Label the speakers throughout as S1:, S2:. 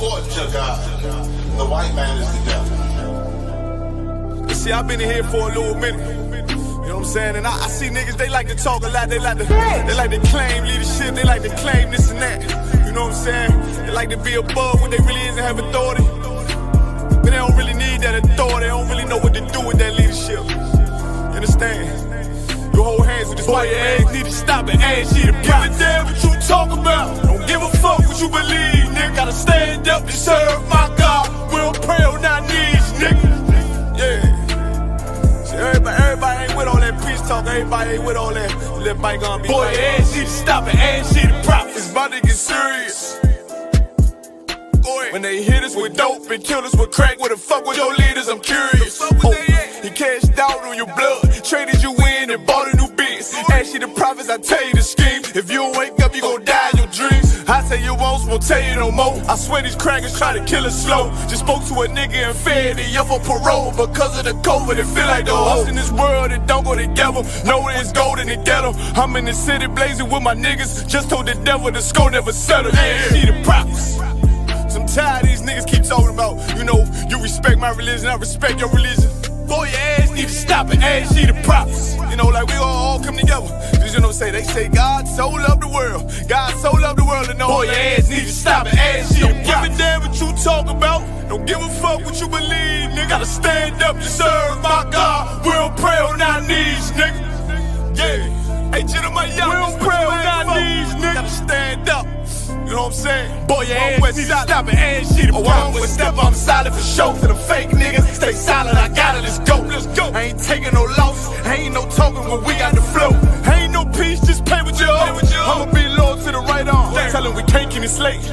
S1: court to God. The white man is the devil.
S2: See, I've been in here for a little minute. You know what I'm saying? And I see niggas, they like to talk a lot. They like to claim leadership. They like to claim this and that. You know what I'm saying? They like to be above what they really is and have authority. But they don't really need that authority. They don't really know what to do with that leadership. You understand? You hold hands with this white man. Need to stop and ask you to give a damn what you talk about. Don't give a fuck what you believe, nigga. Gotta stand up and serve my God. We don't pray on our knees, nigga. Yeah. See, everybody ain't with all that peace talk. Everybody ain't with all that. Let bygone be. Boy, ass need to stop and ask you to prop. It's about to get serious. When they hit us with dope and kill us with crack, where the fuck with your leaders? I'm curious. He cashed out on your blood, traded you in and bought a new biz. Ask you the prophets, I tell you the scheme. If you don't wake up, you gon' die in your dreams. I say you won't tell you no more. I swear these crackers try to kill us slow. Just spoke to a nigga and fed he up for parole because of the COVID. It feel like the host in this world that don't go together. Know it's golden to get them. I'm in the city blazing with my niggas. Just told the devil the score never settle. Yeah, see the prophets. I'm tired of these niggas keep talking about, you know, you respect my religion, I respect your religion. Boy, your ass need to stop and ask you the prophets. You know, like we all come together. Cause you know what I'm saying? They say God so loved the world. God so loved the world to know. Boy, your ass need to stop and ask you the prophets. Don't give a damn what you talk about. Don't give a fuck what you believe, nigga. Gotta stand up to serve my God. We don't pray on our knees, nigga. Yeah. Hey, gentlemen, y'all, we don't pray on our knees, nigga. Gotta stand up. You know what I'm saying? Boy, your ass need to stop and ask you to prop. I don't step, I'm solid for show. To the fake niggas, stay silent, I got it, let's go. Let's go. I ain't taking no loss, ain't no talking when we got the flow. Ain't no peace, just play with your own. I'ma be loyal to the right arm. Tell him we can't keep it slave.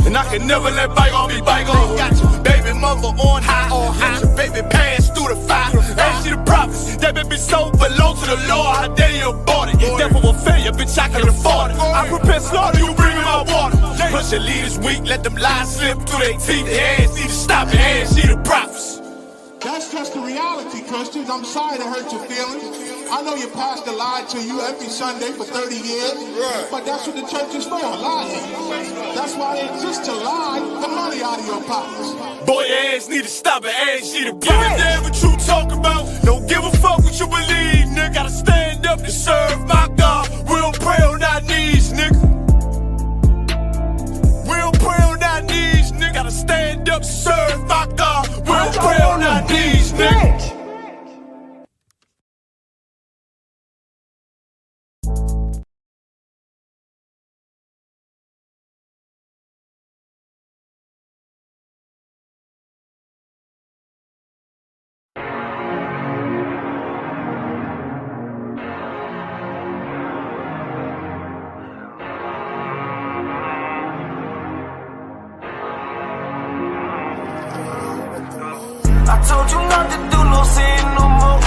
S2: And I can never let bygone be bygone. Got your baby mother on high. Got your baby pass through the fire. Ask you the prophets, that baby so belong to the Lord. How dare you abort it? Devil will failure, bitch, I can afford it. I prepare slaughter, you bring me my water. Push your leaders weak, let them lies slip through their teeth. Their ass need to stop and ask you the prophets.
S3: That's just the reality, Christians. I'm sorry to hurt your feelings. I know your pastor lied to you every Sunday for 30 years, but that's what the church is for, lying. That's why they exist, to lie the money out of your pockets.
S2: Boy, your ass need to stop and ask you to give a damn what you talk about. Don't give a fuck what you believe, nigga. Gotta stand up to serve my God. We don't pray on our knees, nigga. We don't pray on our knees, nigga. Gotta stand up to serve my God. We don't pray on our knees, nigga.
S4: I told you not to do no sin no more.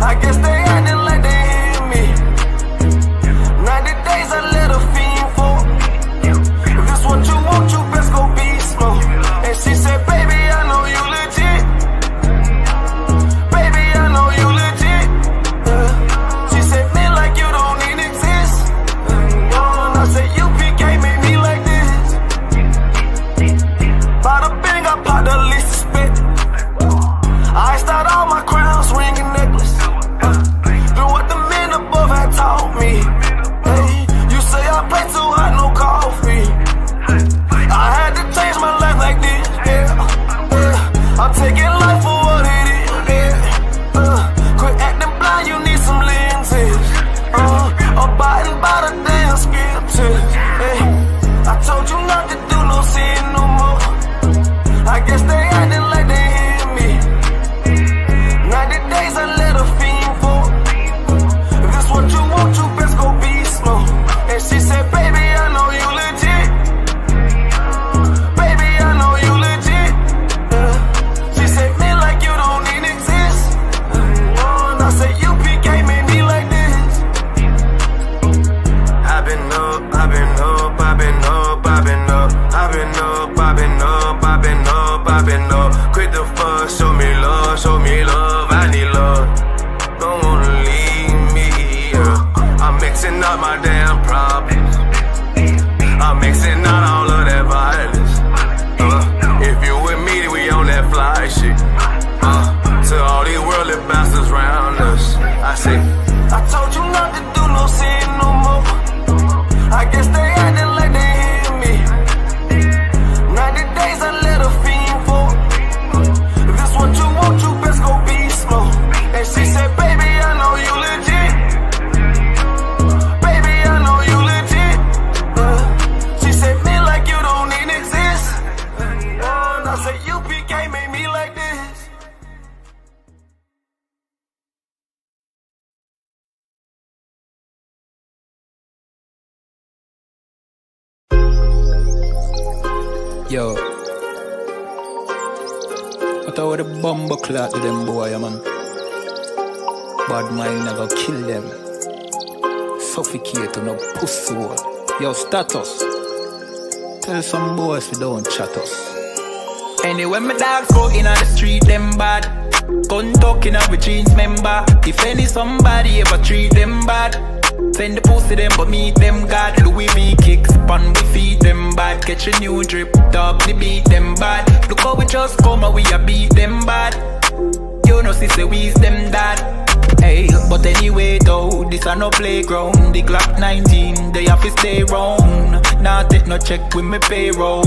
S4: I guess they acting like they hear me. 90 days I let a fiend for. If this what you want, you best go be slow. And she said, baby, I know you legit. Baby, I know you legit. She said, man, like you don't even exist. And I said, UPK made me like this. Bada bing, I popped the least suspect. I iced out all my crowns, ring and necklace. like shit. To all these worldly bastards round us, I say, I told you not to do no sin no more. I guess they acting like they hear me. 90 days I let a fiend for. If this what you want, you best go be slow. And she said, baby, I know you legit. Baby, I know you legit. She said, me like you don't even exist. And I said, UPK made me like this.
S5: Yo, what about the bomber clock to them boy, man? Bad mind never kill them. Suffocate to no pussy wall. Yo, status. Tell some boys we don't chat us. Anyway, my dogs go in on the street, them bad. Gun talking up with jeans member. If any somebody ever treat them bad, send the pussy them but meet them God. Louis V kicks pan we feed them bad. Catch a new drip, dog they beat them bad. Look how we just come and we a beat them bad. You know sister we's them dad. Hey, but anyway though, this a no playground. The Glock 19, they have to stay round. Nah take no check with me payroll.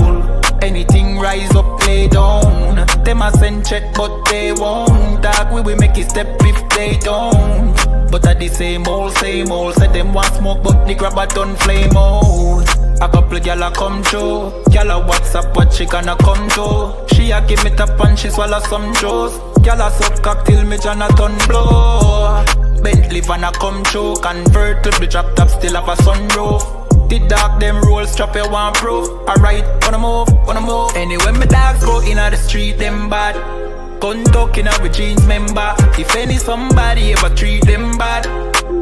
S5: Anything rise up, play down. Them a send check but they won't. Dog we will make it step if they don't. But at the same old, said them want smoke but the grab a done flame out. A couple gyal a come through. Gyal a WhatsApp what she gonna come to. She a give me tap and she swallow some juice. Gyal a suck cock till me Jonathan blow. Bentley van a come through. Convert to the drop top still have a sunroof. The dog them roll strap you one proof. Alright, wanna move. Anyway my dogs go in the street them bad. Gun talking up with jeans member. If any somebody ever treat them bad,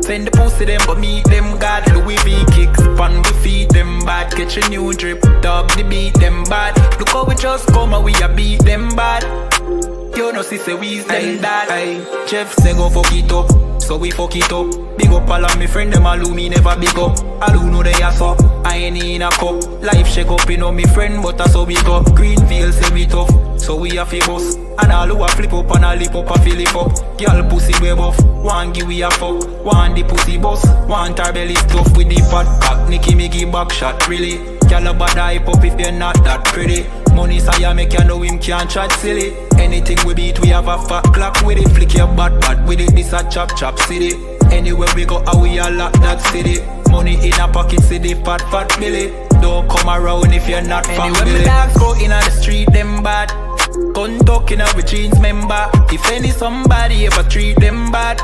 S5: send the pussy them but meet them God. Louis V kicks pan we feed them bad. Catch a new drip, dog they beat them bad. Look how we just come and we a beat them bad. You know sister we's them dad. Aye, Jeff say go fuck it up, so we fuck it up. Big up all of me friend them all who me never big up. All who know they are so, I ain't in a cup. Life shake up, you know me friend but I so big up. Greenfield say we tough, so we a fi bust. And all who a flip up and a lip up a fill it up. Girl pussy way buff, one give we a fuck. One the pussy bust, one her belly stuff with the fat cock. Nicky me give back shot really. Girl a bad hype up if you're not that pretty. Money say make you know him can't chat silly. Anything we beat we have a fat clock with it. Flick your bad with it, this a chop city. Anywhere we go how we a lock that city. Money in a pocket city, fat Billy. Don't come around if you're not family. Anyway, my dogs go in on the street, them bad. Gun talking up with jeans member. If any somebody ever treat them bad,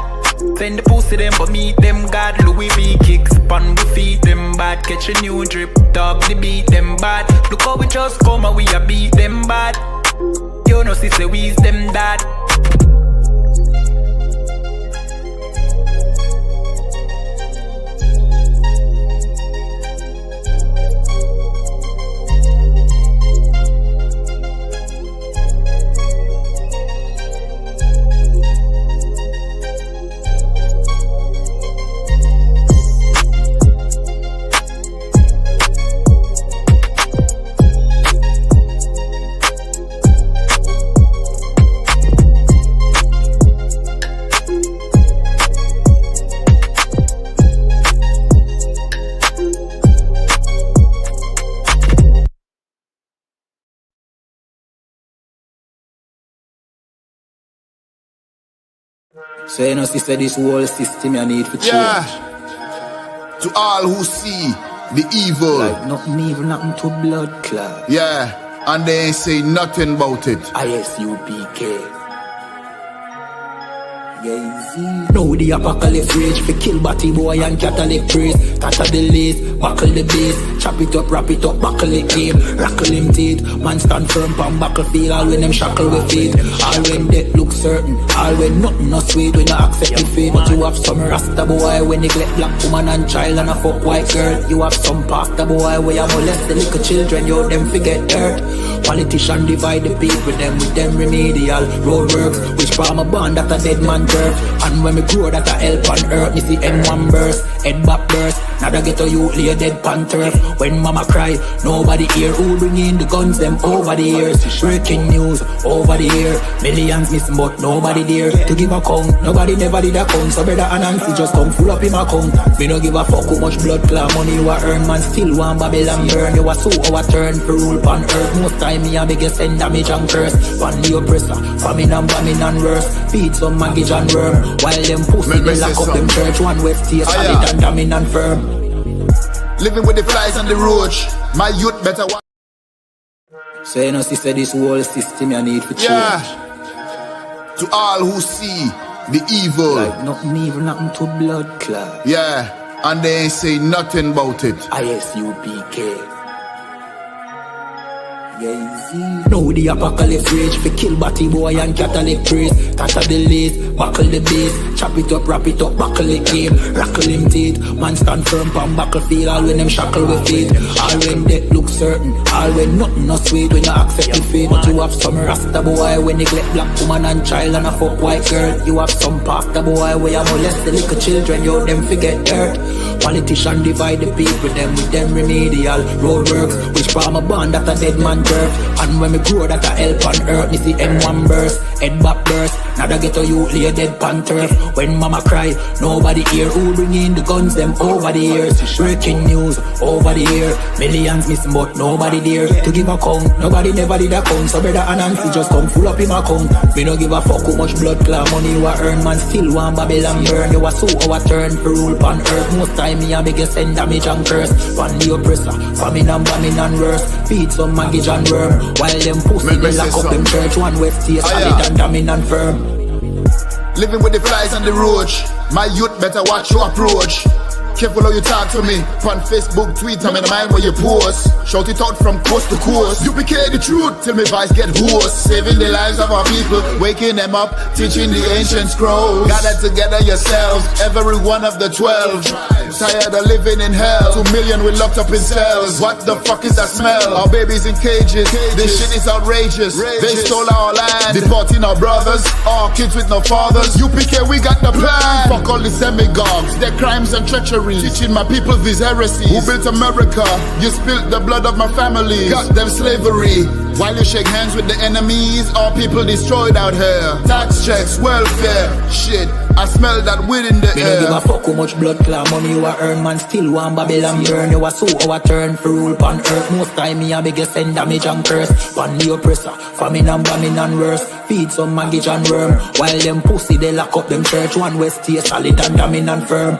S5: send the pussy them but meet them God. Louis V kicks pan we feed them bad. Catch a new drip, dog they beat them bad. Look how we just come and we a beat them bad. You know sister we's them dad. So you know sister this whole system you need for change.
S1: Yeah. To all who see the evil.
S5: Like nothing evil, nothing to blood clot.
S1: Yeah. And they ain't say nothing about it.
S5: ISUPK. Now the apocalypse rage for kill batty boy and Catholic praise. Tatter the lace, buckle the base. Chop it up, wrap it up, buckle the game. Rackle him teeth, man stand firm pan battlefield. All when them shackle with feet. All when death look certain. All when nothing no sweet when you accept the fate. But you have some rasta boy when neglect black woman and child and a fuck white girl. You have some pastor boy where you molest the little children. You them forget dirt. Politician divide the people them with them remedial roadworks. Which farmer band that a dead man turf. And when me grow that I help on earth, me see M1 burst, head back burst. Now they get a youth lay dead pan turf. When mama cry, nobody hear. Who bring in the guns them over the years? Breaking news over the air. Millions missing but nobody there to give a count. Nobody never did a count. So brother and Nancy just come full up in my account. Me no give a fuck how much blood clot money you a earn. Man still want Babylon burn. You a so our turn for rule pan earth. Most time me a biggest send damage and curse. Pan the oppressor, famine and bombing and worse. Feed some maggot and worm. While them pussy they lock up them church. One west stay solid and damning and firm.
S1: Living with the flies on the roach. My youth better watch.
S5: So you know, sister, this whole system you need to change.
S1: Yeah. To all who see the evil.
S5: Like nothing evil, nothing to blood clot.
S1: Yeah. And they ain't say nothing about it.
S5: ISUPK. Now the apocalypse rage for kill batty boy and Catholic praise. Tatter the lace, buckle the base. Chop it up, wrap it up, buckle the game. Rackle him teeth, man stand firm pan battlefield. All when them shackle with faith. All when death look certain. All when nothing no sweet when you accept the fate. But you have some rasta boy when neglect black woman and child and a fuck white girl. You have some pastor boy where you molest the little children. You them forget dirt. Politician divide the people with them remedial roadworks. Which farm a band that a dead man turf. And when me grow that I help on earth, me see M1 burst, head back burst. Now they get a youth lay dead pan turf. When mama cry, nobody hear. Who bring in the guns them over the years? Breaking news over the air. Millions missing but nobody there to give a count. Nobody never did a count. So brother and Nancy just come full up in my account. Me no give a fuck how much blood clot money you a earn. Man still want Babylon burn. You a so our turn for rule pan earth. Most time me a biggest send damage and curse. Pan the oppressor, famine and bombing and worse. Feed some maggot and worm. While them pussy they lock up them church. One west stay solid and damning and firm.
S1: Living with the flies on the roach. My youth better watch your approach. Careful how you talk to me. On Facebook, Twitter, man, mind where you post. Shout it out from coast to coast. UPK the truth till me voice get hoarse. Saving the lives of our people, waking them up, teaching the ancient scrolls. Gather together yourselves, every one of the 12. Tired of living in hell. 2 million we locked up in cells. What the fuck is that smell? Our babies in cages. This shit is outrageous. They stole our land, deporting our brothers, our kids with no fathers. UPK, we got the plan. Fuck all the demagogues, their crimes and treachery. Teaching my people these heresies. Who built America? You spilled the blood of my family. Got them slavery. While you shake hands with the enemies, all people destroyed out here. Tax checks, welfare, shit. I smell that weed in the air.
S5: Me no give a fuck how much blood clot money you a earn. Man still want Babylon burn. You a so our turn for rule pan earth. Most time me a biggest send damage and curse. Pan the oppressor, famine and bombing and worse. Feed some maggot and worm. While them pussy they lock up them church. One west stay solid and damning and firm.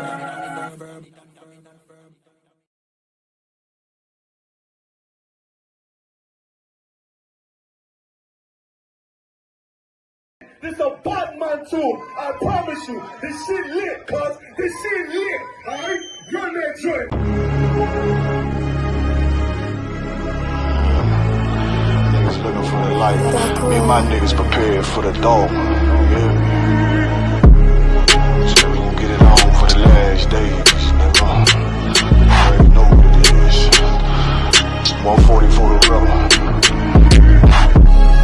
S6: This a Batman tune, I promise you. This shit lit, cuz. This shit lit, alright? Run that joint.
S7: Niggas looking for the light. Me and my niggas prepared for the dog. Yeah. So we gon' get it on for the last days, nigga. I already know what it is. 140 for the rubber.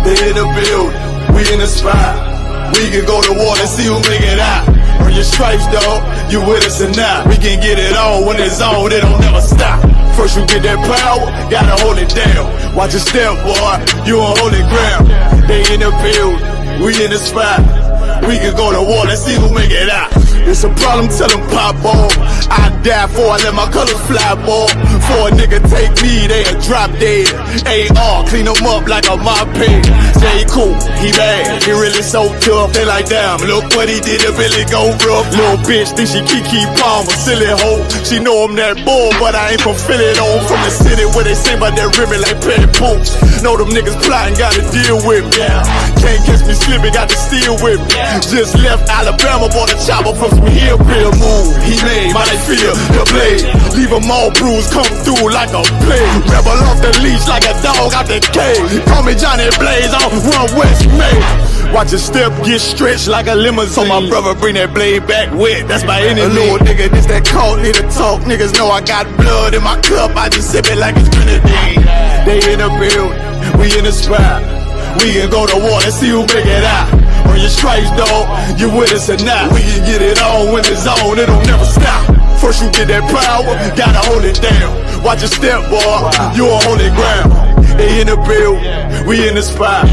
S2: They in the building, we in the spot. We can go to war and see who make it out. Earn your stripes, dog, you with us or not. We can get it on when it's on, it don't never stop. First you get that power, gotta hold it down. Watch your step, boy, you on holy ground. They in the building, we in the spot. We can go to war and see who make it out. It's a problem, tell them pop off. I die for I let my colors fly, boy. For a nigga take me, they a drop dead. AR, clean them up like a mop pig. Say he cool, he bad, he really so tough. They like, damn, look what he did to Billy go rough. Little bitch think she Kiki Palmer, silly hoe. She know I'm that bull, but I ain't from Philly though. From the city where they say about that ribbon like Petty Poops. Know them niggas plotting, gotta deal with me. Can't catch me slipping, got to steal with me. Just left Alabama, bought a chopper from some hillbilly move. He made my they feel the blade. Leave them all bruised, come through like a plague. Rebel off the leash like a dog out the cage. Call me Johnny Blaze on One West May. Watch your step get stretched like a limousine. So my brother bring that blade back wet, that's my enemy. A little nigga, this that cult, need to talk. Niggas know I got blood in my cup, I just sip it like it's grenadine. They in the building, we in the spot. We can go to war, let's see who make it out. On your stripes, dog, you with us or not. We can get it on when it's on, it'll never stop. First you get that power, gotta hold it down. Watch your step, boy, you on holy ground. They in the build, we in the spot.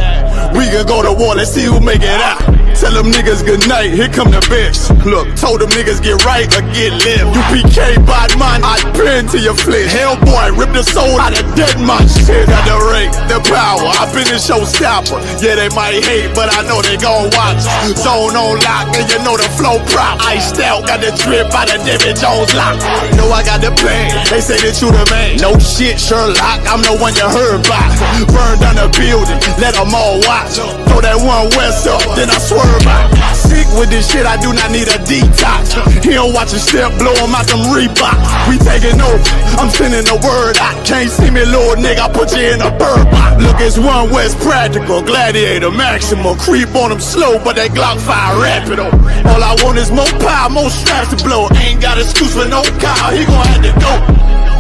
S2: We can go to war, let's see who make it out. Tell them niggas good night, here come the bitch. Look, told them niggas get right or get left. UPK, bad man, I been to your flesh. Hellboy, rip the soul out of dead man. Shit, got the rate, the power, I been the showstopper. Yeah, they might hate, but I know they gon' watch. Zone on lock, and you know the flow prop. Iced out, got the drip out of David Jones lock. Know I got the plan, they say that you the man. No shit, Sherlock, I'm the one you heard by. Burn down the building, let them all watch. Throw that one west up, then I swerve out. Sick with this shit, I do not need a detox. He don't watch a step, blow him out them Reeboks. We taking over, I'm sending the word out. Can't see me, little nigga, I put you in a bird box. Look, it's one West practical, gladiator, maximum. Creep on them slow, but that Glock fire rapido. All I want is more power, more straps to blow. Ain't got excuse for no car, he gon' have to go.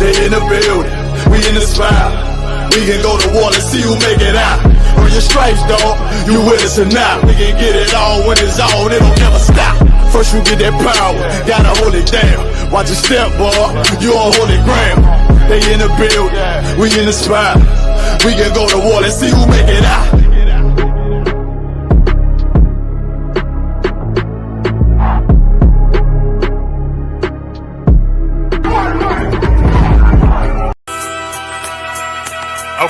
S2: They in the building, we in the spot. We can go to war, let's see who make it out. On your stripes, dog, you with us or not. We can get it on when it's on, it'll never stop. First you get that power, gotta hold it down. Watch your step, boy, you on holy ground. They in the building, we in the spot. We can go to war, let's see who make it out.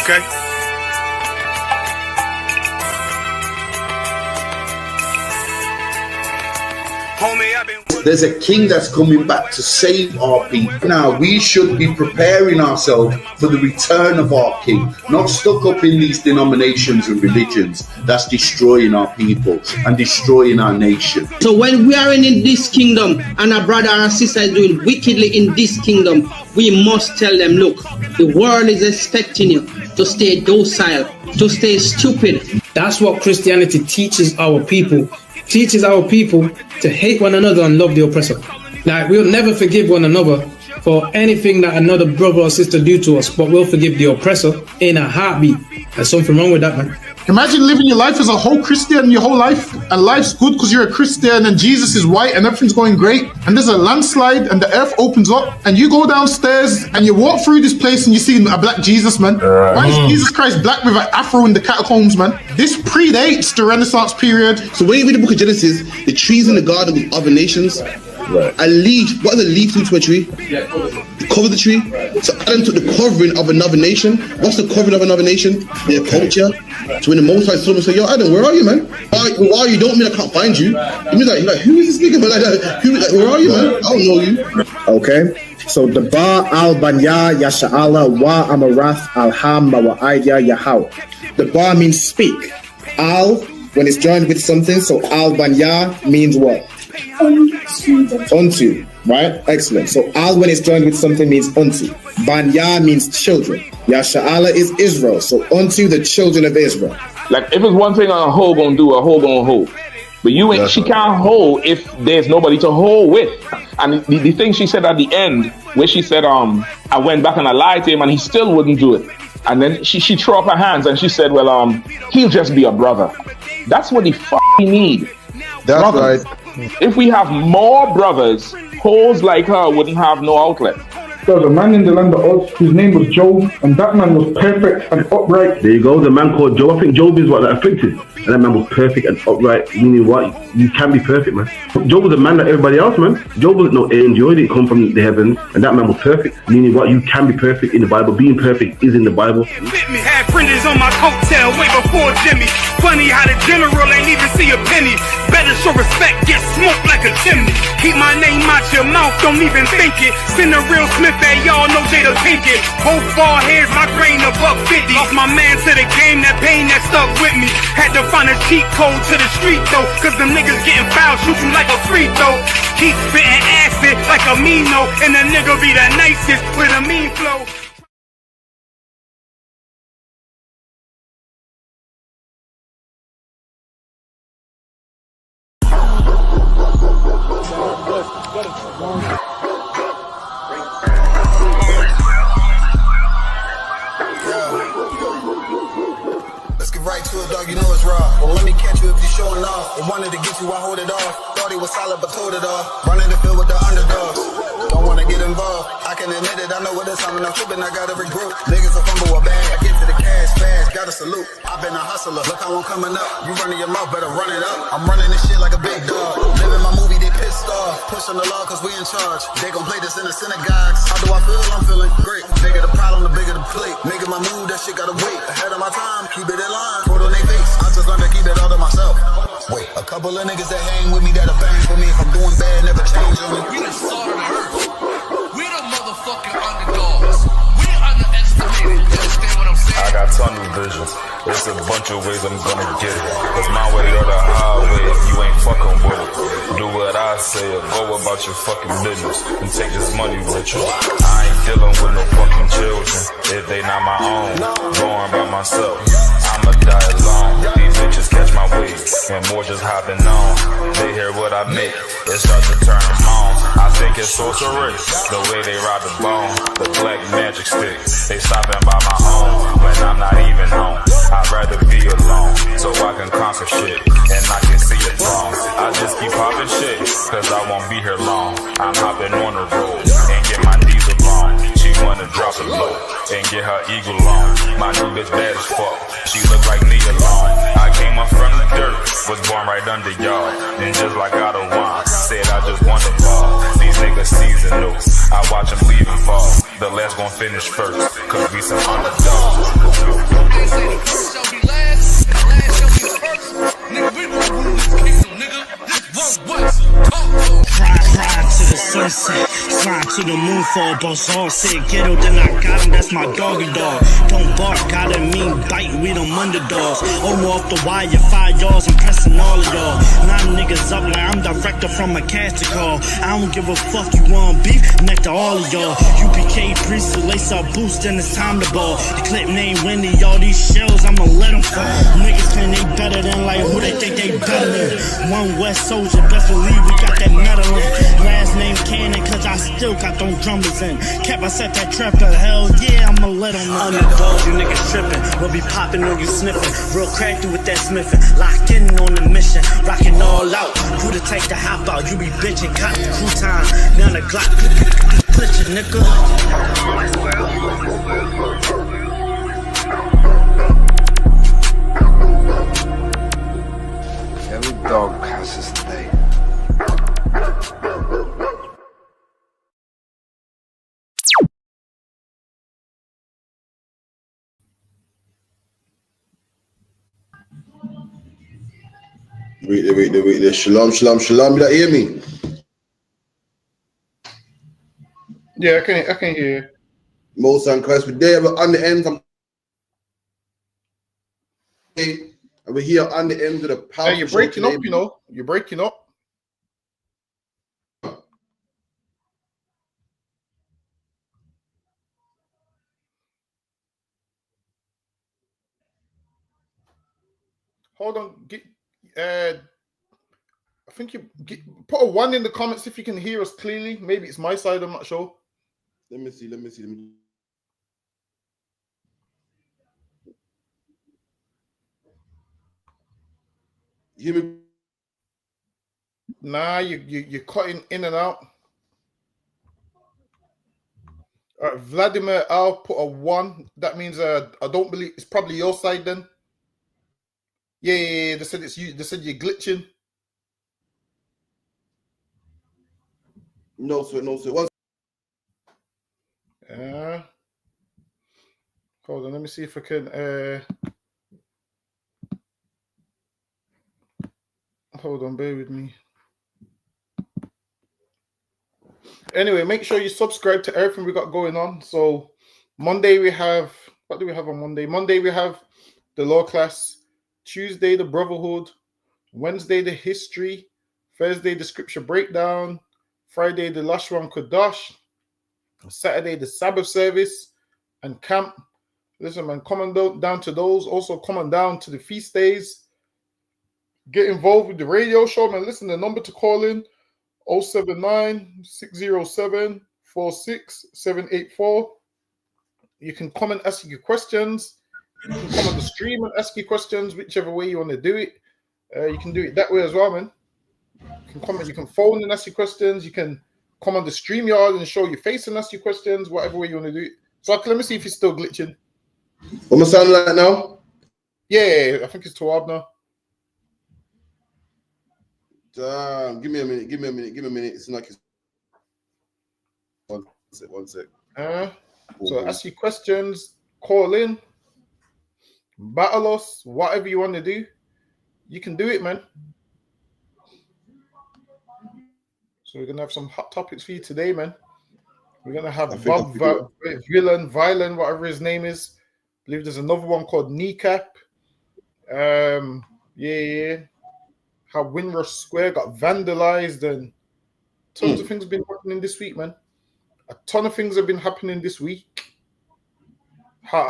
S2: Okay.
S8: There's a king that's coming back to save our people. Now we should be preparing ourselves for the return of our king, not stuck up in these denominations and religions that's destroying our people and destroying our nation.
S9: So when we are in this kingdom and a brother or a sister is doing wickedly in this kingdom, we must tell them, look, the world is expecting you to stay docile, to stay stupid.
S10: That's what Christianity teaches our people. Teaches our people to hate one another and love the oppressor. Like, we'll never forgive one another for anything that another brother or sister do to us, but we'll forgive the oppressor in a heartbeat. There's something wrong with that, man.
S3: Imagine living your life as a whole Christian your whole life, and life's good because you're a Christian and Jesus is white and everything's going great, and there's a landslide and the earth opens up and you go downstairs and you walk through this place and you see a black Jesus, man. Why is Jesus Christ black with an afro in the catacombs, man? This predates the Renaissance period.
S11: So when you read the book of Genesis, the trees in the garden with other nations, a leaf, what does a leaf do to a tree? Cover the tree. So Adam took the covering of another nation. What's the covering of another nation? Their culture. So when the Most High saw him and said, yo, Adam, where are you, man? Why are you? Don't mean I can't find you. He was like, who is this nigga? Like that. Where are you, man? I don't know you.
S12: Okay. So the Ba al Banya Yasha'ala wa Amarath al Hamma wa Aidya Yahaw. The Ba means speak. Al, when it's joined with something, so al Banya means what? Unto, right? Excellent. So al when it's joined with something means unto. Banya means children. Yasha'ala is Israel. So unto the children of Israel.
S13: Like if it's one thing a hoe gonna do, a hoe gonna hold. But you ain't, she can't hold if there's nobody to hold with. And the thing she said at the end, where she said, I went back and I lied to him and he still wouldn't do it. And then she threw up her hands and she said, well, he'll just be a brother. That's what he need.
S14: That's
S13: brothers.
S14: Right.
S13: If we have more brothers, hoes like her wouldn't have no outlet.
S6: There was a man in the land of Oz, his name was Job, and that man was perfect and upright.
S14: There you go, the man called Job. I think Job is what that afflicted. And that man was perfect and upright, meaning what? You can be perfect, man. Job was a man like everybody else, man. Job wasn't no angel, he didn't come from the heavens. And that man was perfect, meaning what? You can be perfect in the Bible. Being perfect is in the Bible.
S2: Had fringes on my coattail way before Jimmy. Funny how the general ain't even see a penny. Better show respect, get smoked like a chimney. Keep my name out your mouth, don't even think it. Send a real Smith that y'all know Jada Pinkett. Both ball heads, my grain a $1.50. Lost my man to the game, that pain that stuck with me. Had to find a cheat code to the street though, cause them niggas getting foul, shoot you like a free throw. Keep spitting acid like a Mino, and the nigga be the nicest with a mean flow.
S15: Let's get right to it, dog. dog, you know it's raw. Well, let me catch you if you showing off. They wanted to get you, I hold it off. Thought he was solid, but told it off. Running the field with the underdogs. Don't wanna get involved. I can admit it, I know what it's time and I'm tripping, I got every group. Niggas a fumble a bag, I get to the cash fast, gotta salute. I've been a hustler, look how I'm coming up. You running your mouth, better run it up. I'm running this shit like a big dog. Living my movie, they pissed off. Pushing the law cause we in charge. They gon' play this in the synagogues. How do I feel? I'm feeling great. Bigger the problem, the bigger the plate. Making my move, that shit gotta wait. Ahead of my time, keep it in line. Put on their face, I just learned to keep it all to myself. Wait, a couple of niggas that hang with me that'll bang for me. If I'm doing bad, never change on me.
S16: We the salt of the earth. We the motherfucking underdogs. We underestimated. You understand what I'm saying?
S17: I got tunnel vision. There's a bunch of ways I'm gonna get it. It's my way or the highway if you ain't fucking with it. Do what I say or go about your fucking business and take this money with you. I ain't dealing with no fucking children if they not my own. Born by myself, I'ma die alone. These bitches catch my wave and more just hopping on. They hear what I make, it starts to turn them on. I think it's sorcery, the way they ride the bone. The black magic stick, they stopping by my home when I'm not even home. I'd rather be alone so I can conquer shit and I can see it wrong. I just keep popping shit cause I won't be here long. I'm hopping on the road and get my diesel on. She wanna drop it low and get her eagle on. My new bitch bad as fuck, she look like me alone. I came up from the dirt, was born right under y'all. And just like God of wine, said I just want to ball. These niggas seasonal, I watch them leave and fall. The last gon' finish first, cause we some underdogs.
S16: They say the first shall be last, and the last shall be first. Nigga, we gon' rule this kingdom, nigga. This one West.
S18: Ride to the sunset, slide to the moon for a boss all said ghetto, then I got him, that's my doggy dog. Don't bark, gotta mean bite, we them underdogs. Over off the wire, 5 yards, I'm pressing all of y'all. 9 niggas up like I'm director from a casting call. I don't give a fuck, you want beef, neck to all of y'all. UPK priest, lace up boost, then it's time to ball. The clip name Wendy, all these shells, I'ma let them fall. Niggas claim they better than like who they think they better than. One West soldier, best believe we got that medal in. Last name Cannon, cause I still got them drummers in. Kept I set that trap to hell, yeah, I'ma let them know. Underdogs, you niggas trippin', we'll be poppin' on you sniffin'. Real crafty with that smithin', locked in on the mission, rockin' all out. Who to take the hop out, you be bitchin', cotton crew time. Now the Glock, put your nigga.
S19: Every dog has his day.
S8: Wait there. Shalom. You don't hear me?
S20: Yeah, I can hear you.
S8: Most and Christ, we're there on the ends. And we're here on the ends of the power.
S20: Hey, you're breaking up, you know. You're breaking up. Hold on. I think you put a 1 in the comments if you can hear us clearly. Maybe it's my side, I'm not sure.
S8: Let me see. You hear me?
S20: Nah, you're cutting in and out. Vladimir, I'll put a 1. That means I don't believe it's probably your side then. Yeah. They said it's you. They said you're glitching.
S8: No, sir.
S20: Hold on, let me see if I can. Hold on, bear with me. Anyway, make sure you subscribe to everything we got going on. So Monday we have, what do we have on Monday? Monday we have the law class. Tuesday the brotherhood. Wednesday the history. Thursday the scripture breakdown. Friday the Lashwan Kodash. Saturday the Sabbath service and camp. Listen, man, come on down to those. Also, come on down to the feast days. Get involved with the radio show, man. Listen, the number to call in 079-607-46784. You can come and ask your questions. You can come on the stream and ask your questions, whichever way you want to do it. You can do it that way as well, man. You can comment, you can phone and ask your questions. You can come on the stream yard and show your face and ask your questions, whatever way you want to do it. So let me see if it's still glitching.
S11: What my sound like now?
S20: Yeah, I think it's too hard now.
S11: Give me a minute. It's like it's one sec.
S20: So ask your questions, call in, battle us, whatever you want to do, you can do it, man. So we're gonna have some hot topics for you today, man. We're gonna have Bob Villain, whatever his name is. I believe there's another one called Kneecap. Yeah. How Windrush Square got vandalized and tons of things have been happening this week, man. A ton of things have been happening this week. How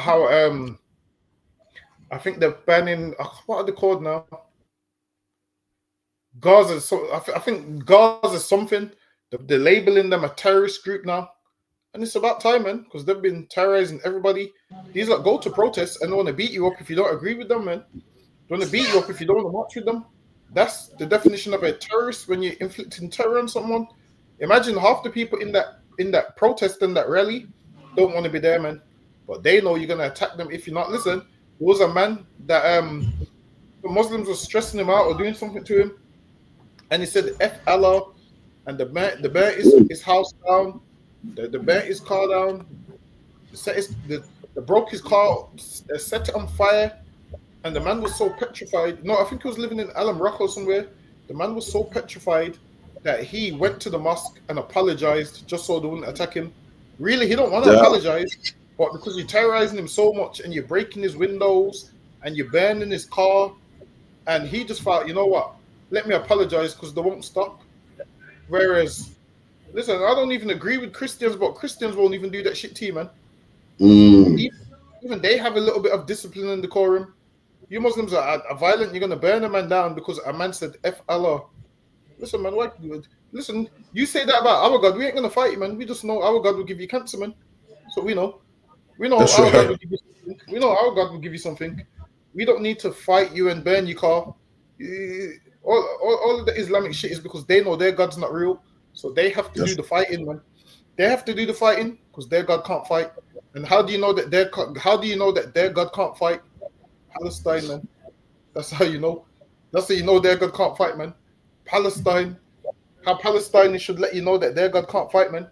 S20: I think they're banning what are they called now? Gaza. So I think Gaza something. They're labeling them a terrorist group now, and it's about time, man, because they've been terrorizing everybody. These like go to protests and they want to beat you up if you don't agree with them, man. They want to beat you up if you don't want to march with them. That's the definition of a terrorist when you're inflicting terror on someone. Imagine half the people in that protest and that rally don't want to be there, man. But they know you're gonna attack them if you're not. Listen, there was a man that the Muslims were stressing him out or doing something to him, and he said F Allah, and the man is house down, the man is car down, the broke his car, set it on fire. And the man was so petrified. No, I think he was living in Alam Rock or somewhere. The man was so petrified that he went to the mosque and apologized just so they wouldn't attack him. Really, he don't want to apologize, but because you're terrorizing him so much and you're breaking his windows and you're burning his car, and he just thought, you know what? Let me apologize because they won't stop. Whereas, listen, I don't even agree with Christians, but Christians won't even do that shit to you, man. Even they have a little bit of discipline and decorum. You Muslims are violent. You're gonna burn a man down because a man said "F Allah." Listen, man. Listen, you say that about our God. We ain't gonna fight you, man. We just know our God will give you cancer, man. So we know
S11: That's
S20: our
S11: right.
S20: God will give you something. We know our God will give you something. We don't need to fight you and burn your car. All of the Islamic shit is because they know their God's not real, so they have to do the fighting, man. They have to do the fighting because their God can't fight. And how do you know that their God can't fight? Palestine, man. That's how you know. That's how you know their God can't fight, man. Palestine. How Palestine should let you know that their God can't fight, man.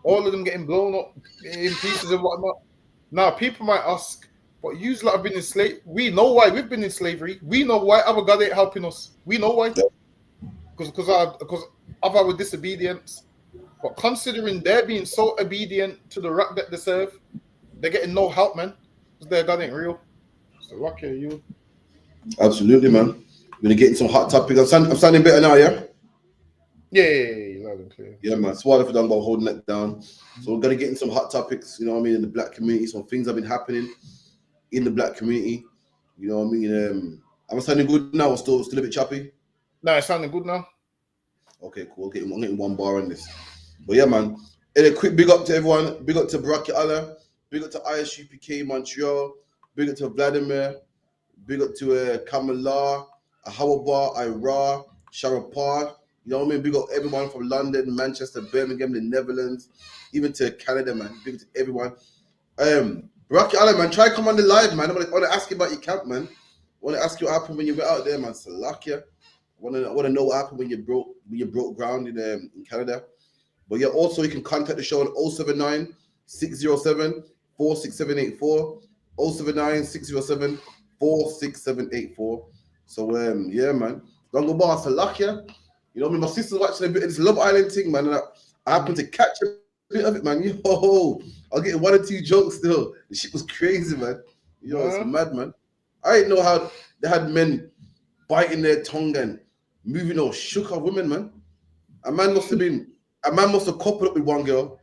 S20: All of them getting blown up in pieces and whatnot. Now, people might ask, but you lot have been in slavery. We know why we've been in slavery. We know why our God ain't helping us. We know why. Because of our disobedience. But considering they're being so obedient to the rock that they serve, they're getting no help, man. Because their God ain't real. So rock here, you.
S11: Absolutely, man. We're gonna get into some hot topics. I'm sounding better now, yeah?
S20: Yeah, loud and clear.
S11: Yeah, man. Swallow for done about holding that down. So we're gonna get into some hot topics, you know what I mean, in the black community. Some things have been happening in the black community. You know what I mean? Am I sounding good now or still a bit choppy?
S20: No, it's sounding good now.
S11: Okay, cool. I'm getting one bar on this. But yeah, man. And a quick big up to everyone. Big up to Baraki Allah. Big up to ISUPK Montreal. Big up to Vladimir. Big up to Kamala, Ahawabar, Ira, Sharapar. You know what I mean? Big up everyone from London, Manchester, Birmingham, the Netherlands, even to Canada, man. Big up to everyone. Baraki Allah, man, try come on the live, man. I want to ask you about your camp, man. I want to ask you what happened when you went out there, man. Salakia. I want to know what happened when you broke ground in Canada. But yeah, also you can contact the show on 079 607 46784, 079 607 46784. So yeah, man. Don't go bar Salakia. You know what I mean? My sister's watching a bit of this Love Island thing, man. And I happened to catch a bit of it, man. Yo, I'll get one or two jokes still. The shit was crazy, man. Yo, it's mad, man. I didn't know how they had men biting their tongue and moving or shook of women, man. A man must have coupled up with one girl,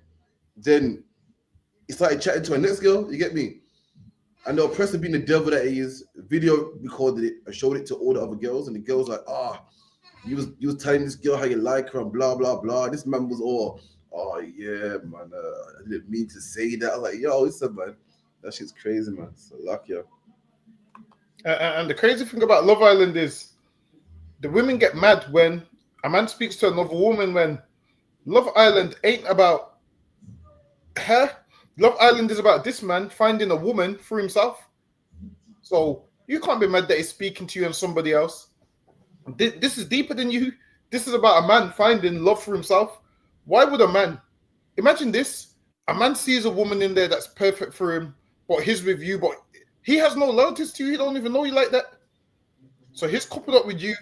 S11: then he started chatting to a next girl, you get me? And the oppressor being the devil that he is, video recorded it and showed it to all the other girls, and the girls like, you was telling this girl how you like her and blah blah blah. This man was all, oh yeah, man, I didn't mean to say that. I was like, yo, listen, man,
S21: That shit's crazy, man. So lucky.
S20: And the crazy thing about Love Island is the women get mad when a man speaks to another woman. When Love Island ain't about her. Love Island is about this man finding a woman for himself. So you can't be mad that he's speaking to you and somebody else. This is deeper than you. This is about a man finding love for himself. Why would a man imagine this? A man sees a woman in there that's perfect for him, but he's with you, but he has no loyalties to you. He don't even know you like that. So he's coupled up with you,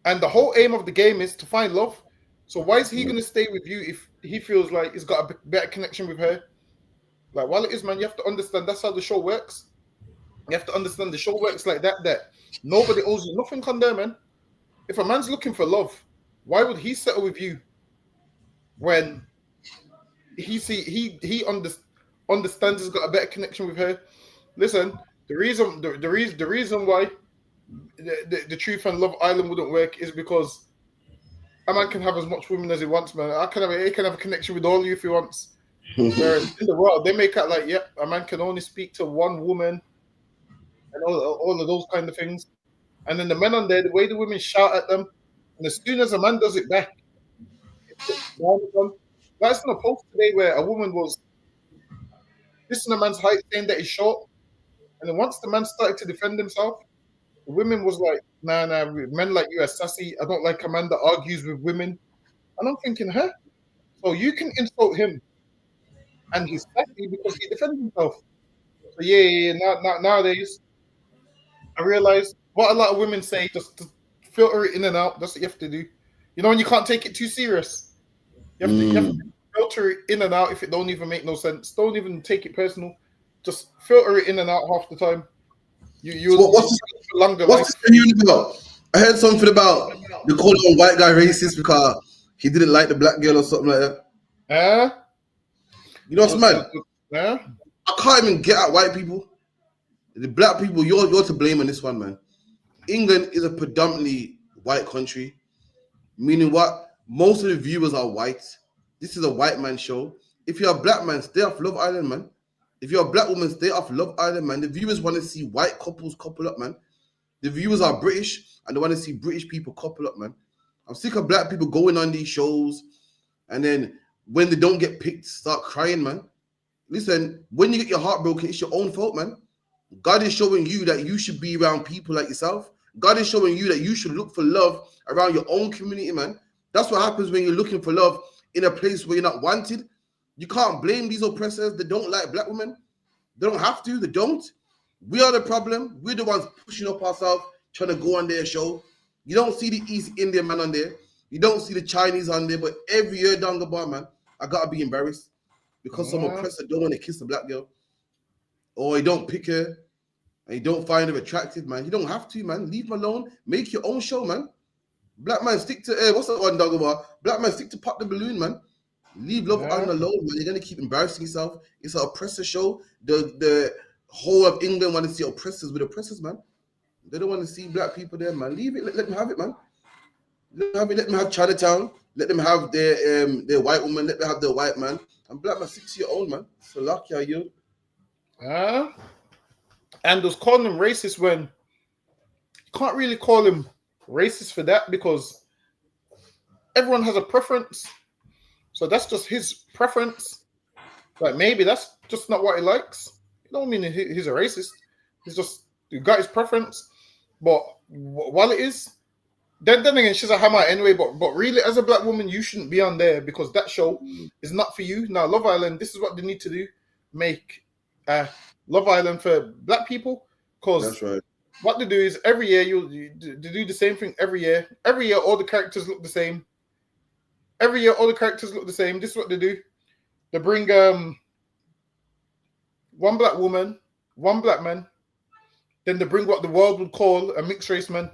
S20: and the whole aim of the game is to find love. So why is he going to stay with you if he feels like he's got a better connection with her? Like, while it is, man, you have to understand that's how the show works. You have to understand the show works like that, that nobody owes you nothing on there, man. If a man's looking for love, why would he settle with you when he understands he's got a better connection with her? Listen, the reason why the Truth and Love Island wouldn't work is because a man can have as much women as he wants, man. He can have a connection with all of you if he wants. Whereas in the world, they make it like, yep, a man can only speak to one woman and all of those kind of things. And then the men on there, the way the women shout at them, and as soon as a man does it back, that's in a post today where a woman was dissing a man's height, saying that he's short. And then once the man started to defend himself, the women was like, nah, men like you are sassy. I don't like a man that argues with women. And I'm thinking, huh? So you can insult him and he's sassy because he defends himself. So nowadays, I realize what a lot of women say, just to filter it in and out. That's what you have to do. You know, when you can't take it too serious, you have to filter it in and out if it don't even make no sense. Don't even take it personal. Just filter it in and out half the time.
S21: What's the thing about? I heard something about they call a white guy racist because he didn't like the black girl or something like that. You know what's mad? I can't even get at white people. The black people, you're to blame on this one, man. England is a predominantly white country, meaning what? Most of the viewers are white. This is a white man show. If you're a black man, stay off Love Island, man. If you're a black woman, stay off Love Island, man. The viewers want to see white couples couple up, man. The viewers are British and they want to see British people couple up, man. I'm sick of black people going on these shows and then when they don't get picked, start crying, man. Listen, when you get your heart broken, it's your own fault, man. God is showing you that you should be around people like yourself. God is showing you that you should look for love around your own community, man. That's what happens when you're looking for love in a place where you're not wanted. You can't blame these oppressors that don't like black women. They don't have to. They don't. We are the problem. We're the ones pushing up ourselves, trying to go on their show. You don't see the East Indian man on there. You don't see the Chinese on there. But every year down the bar, man, I got to be embarrassed because some oppressor don't want to kiss a black girl. Or he don't pick her and you don't find her attractive, man. You don't have to, man. Leave them alone. Make your own show, man. Black man, stick to, what's that one, Dagobah? Black man, stick to Pop the Balloon, man. Leave Love Island alone, man. You're going to keep embarrassing yourself. It's an oppressor show. The whole of England want to see oppressors with oppressors, man. They don't want to see black people there, man. Leave it. Let them have it, man. Let them have it. Let them have Chinatown. Let them have their white woman. Let them have their white man. And black man, stick to your own, man. So lucky are you.
S20: And was calling him racist when you can't really call him racist for that because everyone has a preference. So that's just his preference. Like maybe that's just not what he likes. It don't mean he's a racist. He's just he got his preference. But while it is, then again, she's a hammer anyway. But really, as a black woman, you shouldn't be on there because that show is not for you. Now, Love Island, this is what they need to do: make Love Island for black people. Because
S21: that's right.
S20: What they do is every year you do the same thing every year. Every year, all the characters look the same. Every year, all the characters look the same. This is what they do. They bring one black woman, one black man. Then they bring what the world would call a mixed race man.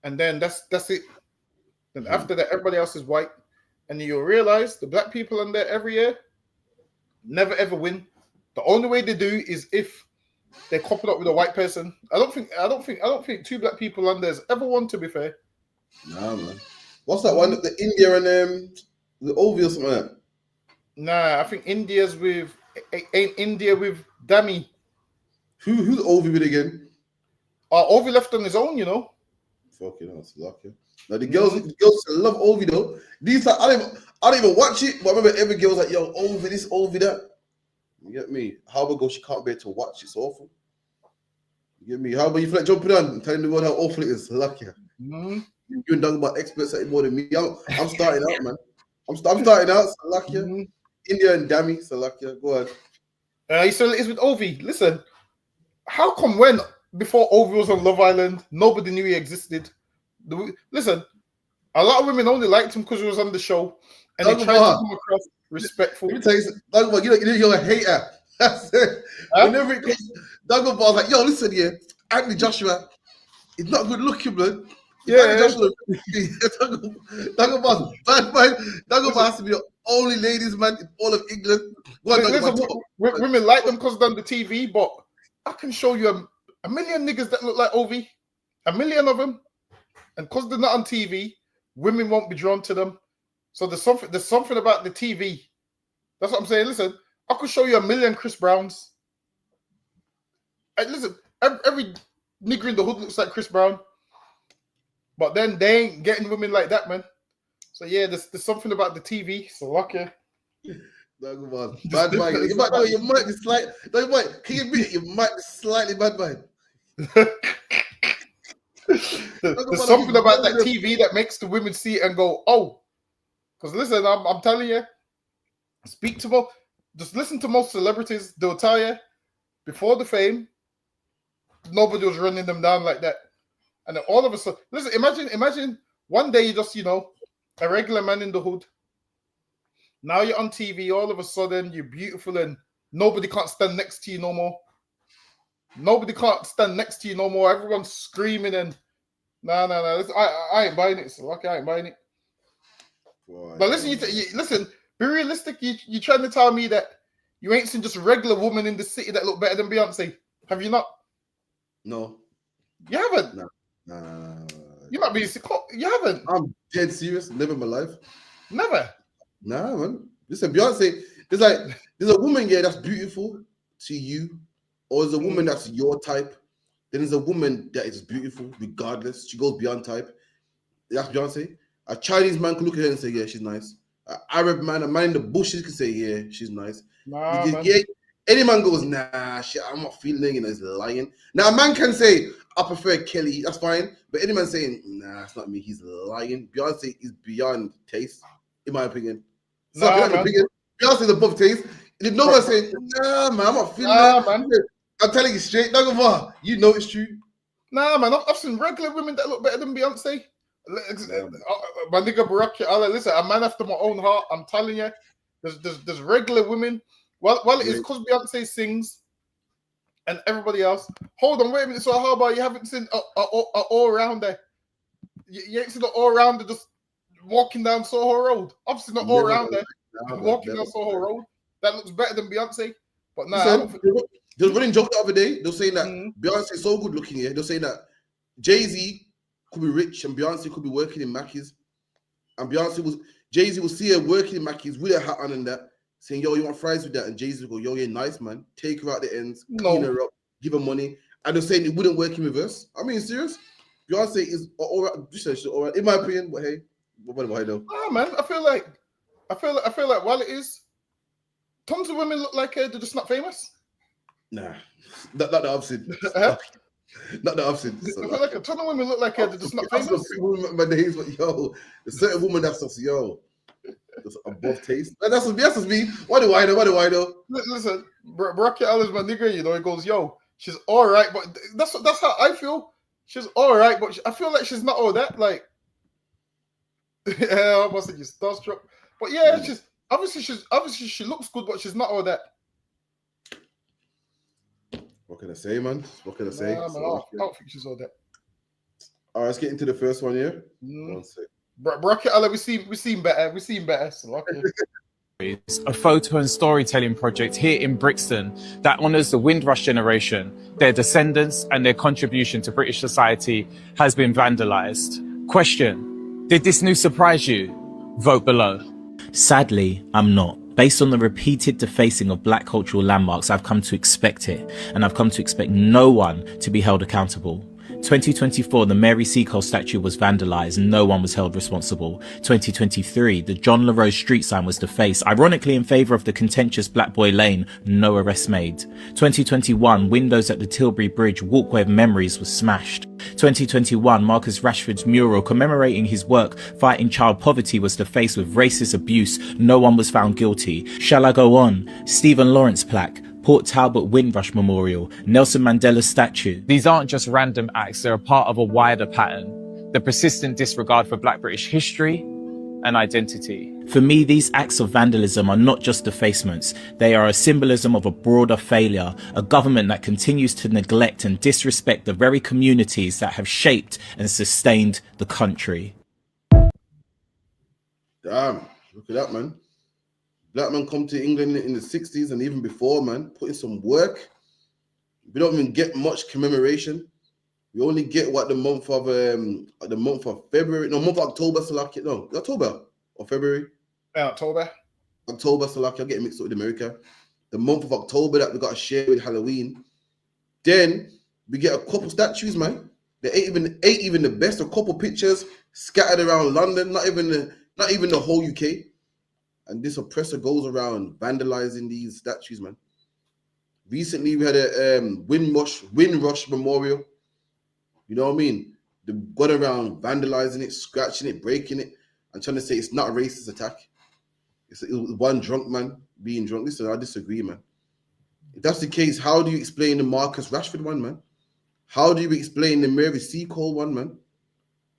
S20: And then that's it. Then after that, everybody else is white. And you'll realize the black people on there every year never ever win. The only way they do is if they couple up with a white person. I don't think two black people on there's ever won, to be fair.
S21: Nah, man. What's that one? The India and the Ovi or something like that?
S20: Nah, I think India's with ain't India with Dammy.
S21: Who's Ovi with again?
S20: Ovi left on his own, you know.
S21: Fucking hell, it's lucky. Now the girls love Ovi though. These are, I don't even watch it, but I remember every girl's like, yo, Ovi this, Ovi that. You get me? How about go? She can't bear to watch. It's awful. You get me? How about you feel like jumping on and telling the world how awful it is? Lucky. You and talking about experts at it more than me. I'm starting out, man. I'm starting out. Salakia. India and Dammy. Salakia. Go ahead.
S20: He still is with Ovi. Listen, how come when before Ovi was on Love Island, nobody knew he existed? Listen, a lot of women only liked him because he was on the show, and they tried to come across respectful.
S21: Let me tell you, you're a hater. That's it. Whenever it comes, Dagobah's like, yo, listen here, Anthony Joshua, he's not good looking, man.
S20: Yeah,
S21: Dagobah's bad man. Dagobah has to be the only ladies man in all of England.
S20: Listen, women like them because they're on the TV, but I can show you a million niggas that look like Ovi, a million of them, and because they're not on TV, women won't be drawn to them. So there's something about the TV. That's what I'm saying. Listen, I could show you a million Chris Browns. And listen, every nigger in the hood looks like Chris Brown, but then they ain't getting women like that, man. So yeah, there's something about the TV. So lucky.
S21: Bad mind. You might be slightly. No, you might. Can you admit it? You might be slightly bad mind.
S20: There's something about that TV that makes the women see it and go, oh. Because listen, I'm telling you, just listen to most celebrities. They'll tell you before the fame, nobody was running them down like that. And then all of a sudden, listen, imagine one day you just, a regular man in the hood. Now you're on TV, all of a sudden you're beautiful and nobody can't stand next to you no more. Nobody can't stand next to you no more. Everyone's screaming and no. I ain't buying it. So lucky I ain't buying it. Boy, but listen, listen, be realistic. You're trying to tell me that you ain't seen just a regular woman in the city that look better than Beyonce. Have you not?
S21: No.
S20: You haven't?
S21: No.
S20: You might be you haven't.
S21: I'm dead serious. Never in my life.
S20: Never.
S21: Nah, man. Listen, Beyonce, there's a woman here that's beautiful to you, or there's a woman that's your type. Then there's a woman that is beautiful regardless. She goes beyond type. That's Beyonce. A Chinese man can look at her and say, yeah, she's nice. An Arab man, a man in the bushes can say, yeah, she's nice.
S20: Nah,
S21: yeah, any man goes, nah, shit, I'm not feeling it, he's lying. Now, a man can say, I prefer Kelly, that's fine. But any man saying, nah, it's not me, he's lying. Beyonce is beyond taste, in my opinion. Beyonce is above taste. If no one saying, nah, man, I'm not feeling that. Man. I'm telling you straight, you know it's true.
S20: Nah, man, I've seen regular women that look better than Beyonce. My nigga Barack, listen, a man after my own heart. I'm telling you, there's regular women. Well, it is because Beyonce sings, and everybody else. Hold on, wait a minute. So how about you haven't seen a all-rounder? You ain't seen an all-rounder just walking down Soho Road. I've seen an all-rounder walking down Soho Road that looks better than Beyonce. But nah,
S21: there was a running joke the other day. They're saying that Beyonce is so good looking here. They're saying that Jay-Z could be rich and Beyonce could be working in Mackey's. And Jay-Z will see her working in Mackey's with her hat on and that, saying, yo, you want fries with that? And Jay-Z will go, yo, yeah, nice, man. Take her out the ends, clean her up, give her money. And they're saying it wouldn't work in reverse. I mean, serious? Beyonce is all right. She's all right, in my opinion, but hey, what do I know?
S20: Oh, man, I feel like while it is, tons of women look like her, they're just not famous.
S21: Nah, not that I've seen. Not that I've seen.
S20: I feel like a ton of women look like her, they're just not famous.
S21: My names, but yo, there's certain woman that's just that's above taste. That's just me. What do I know?
S20: Listen, Barack is my nigga. He goes, yo, she's all right, but that's how I feel. She's all right, but I feel like she's not all that. Like, I must say, you're starstruck. But yeah, she's obviously she looks good, but she's not all that.
S21: What can I say, man? What can I say?
S20: Nah, man, I don't think she's all that.
S21: All right, let's get into the first one here. 1 sec.
S20: Bracket, we seen better. So okay.
S4: A photo and storytelling project here in Brixton that honours the Windrush generation, their descendants and their contribution to British society has been vandalised. Question: did this news surprise you? Vote below.
S22: Sadly, I'm not.
S1: Based on the repeated defacing of black cultural landmarks, I've come to expect it, and I've come to expect no one to be held accountable. 2024, the Mary Seacole statue was vandalized and no one was held responsible. 2023, the John LaRose street sign was defaced, ironically in favour of the contentious Black Boy Lane, no arrests made. 2021, windows at the Tilbury Bridge walkway of memories was smashed. 2021, Marcus Rashford's mural commemorating his work fighting child poverty was defaced with racist abuse, no one was found guilty. Shall I go on? Stephen Lawrence plaque, Port Talbot Windrush Memorial, Nelson Mandela statue.
S4: These aren't just random acts, they're a part of a wider pattern. The persistent disregard for Black British history and identity.
S1: For me, these acts of vandalism are not just defacements. They are a symbolism of a broader failure, a government that continues to neglect and disrespect the very communities that have shaped and sustained the country.
S21: Damn, look at that, man. Black man come to England in the 60s and even before, man, put in some work. We don't even get much commemoration. We only get what the month of February, no, month of October, Salaki, no, October or February?
S20: October.
S21: October, Salaki, I'm getting mixed up with America. The month of October that we got to share with Halloween. Then we get a couple statues, man. They ain't even the best. A couple pictures scattered around London, not even the whole UK. And this oppressor goes around vandalizing these statues, man. Recently, we had a Windrush Memorial. You know what I mean? They got around vandalizing it, scratching it, breaking it, and trying to say it's not a racist attack. It was one drunk man being drunk. Listen, I disagree, man. If that's the case, how do you explain the Marcus Rashford one, man? How do you explain the Mary Seacole one, man?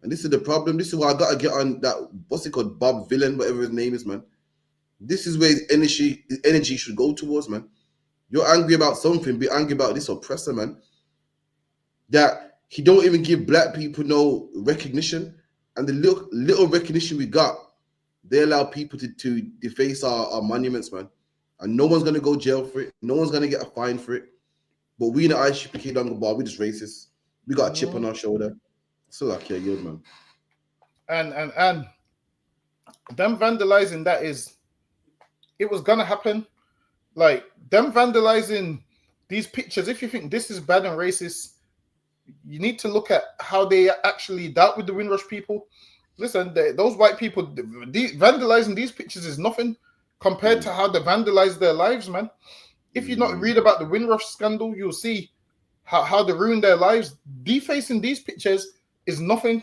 S21: And this is the problem. This is why I got to get on that, what's it called? Bob Villain, whatever his name is, man. This is where his energy should go towards, man. You're angry about something, be angry about this oppressor, man. That he don't even give black people no recognition. And the little recognition we got, they allow people to deface our monuments, man. And no one's going to go jail for it. No one's going to get a fine for it. But we in the ISUPK Dunga Bar, we just racist. We got a chip on our shoulder. So like, yeah, good, man.
S20: And them vandalizing that is... It was gonna happen. Like them vandalizing these pictures. If you think this is bad and racist, you need to look at how they actually dealt with the Windrush people. Listen, those white people vandalizing these pictures is nothing compared to how they vandalized their lives, man. If you not read about the Windrush scandal, you'll see how they ruined their lives. Defacing these pictures is nothing.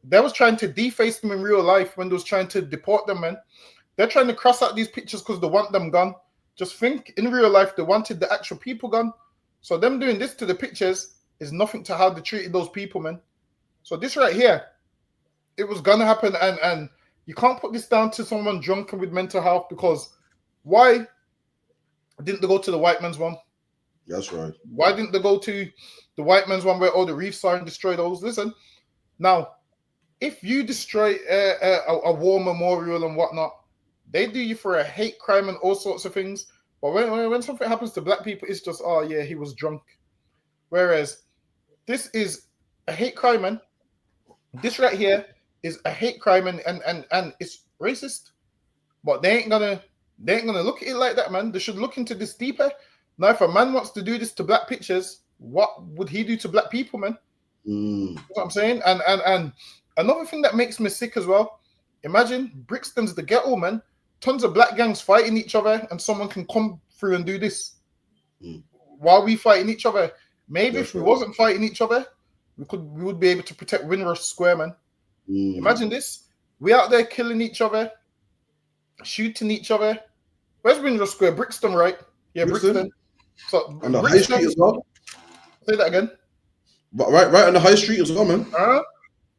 S20: They was trying to deface them in real life when they was trying to deport them, man. They're trying to cross out these pictures because they want them gone. Just think, in real life, they wanted the actual people gone. So them doing this to the pictures is nothing to how they treated those people, man. So this right here, it was going to happen. And you can't put this down to someone drunk and with mental health, because why didn't they go to the white man's one?
S21: That's right.
S20: Why didn't they go to the white man's one where all the reefs are and destroy those? Listen, now, if you destroy a war memorial and whatnot, they do you for a hate crime and all sorts of things. But when something happens to black people, it's just, oh yeah, he was drunk. Whereas this is a hate crime, man. This right here is a hate crime and it's racist. But they ain't gonna look at it like that, man. They should look into this deeper. Now, if a man wants to do this to black pictures, what would he do to black people, man? You know what I'm saying? And another thing that makes me sick as well, imagine Brixton's the ghetto, man. Tons of black gangs fighting each other, and someone can come through and do this while we fighting each other. Maybe if we wasn't fighting each other, we would be able to protect Windrush Square, man. Imagine this. We out there killing each other, shooting each other. Where's Windrush Square? Brixton, right? Yeah, Brixton. So
S21: on the high street as well.
S20: Say that again.
S21: But right on the high street as well, man.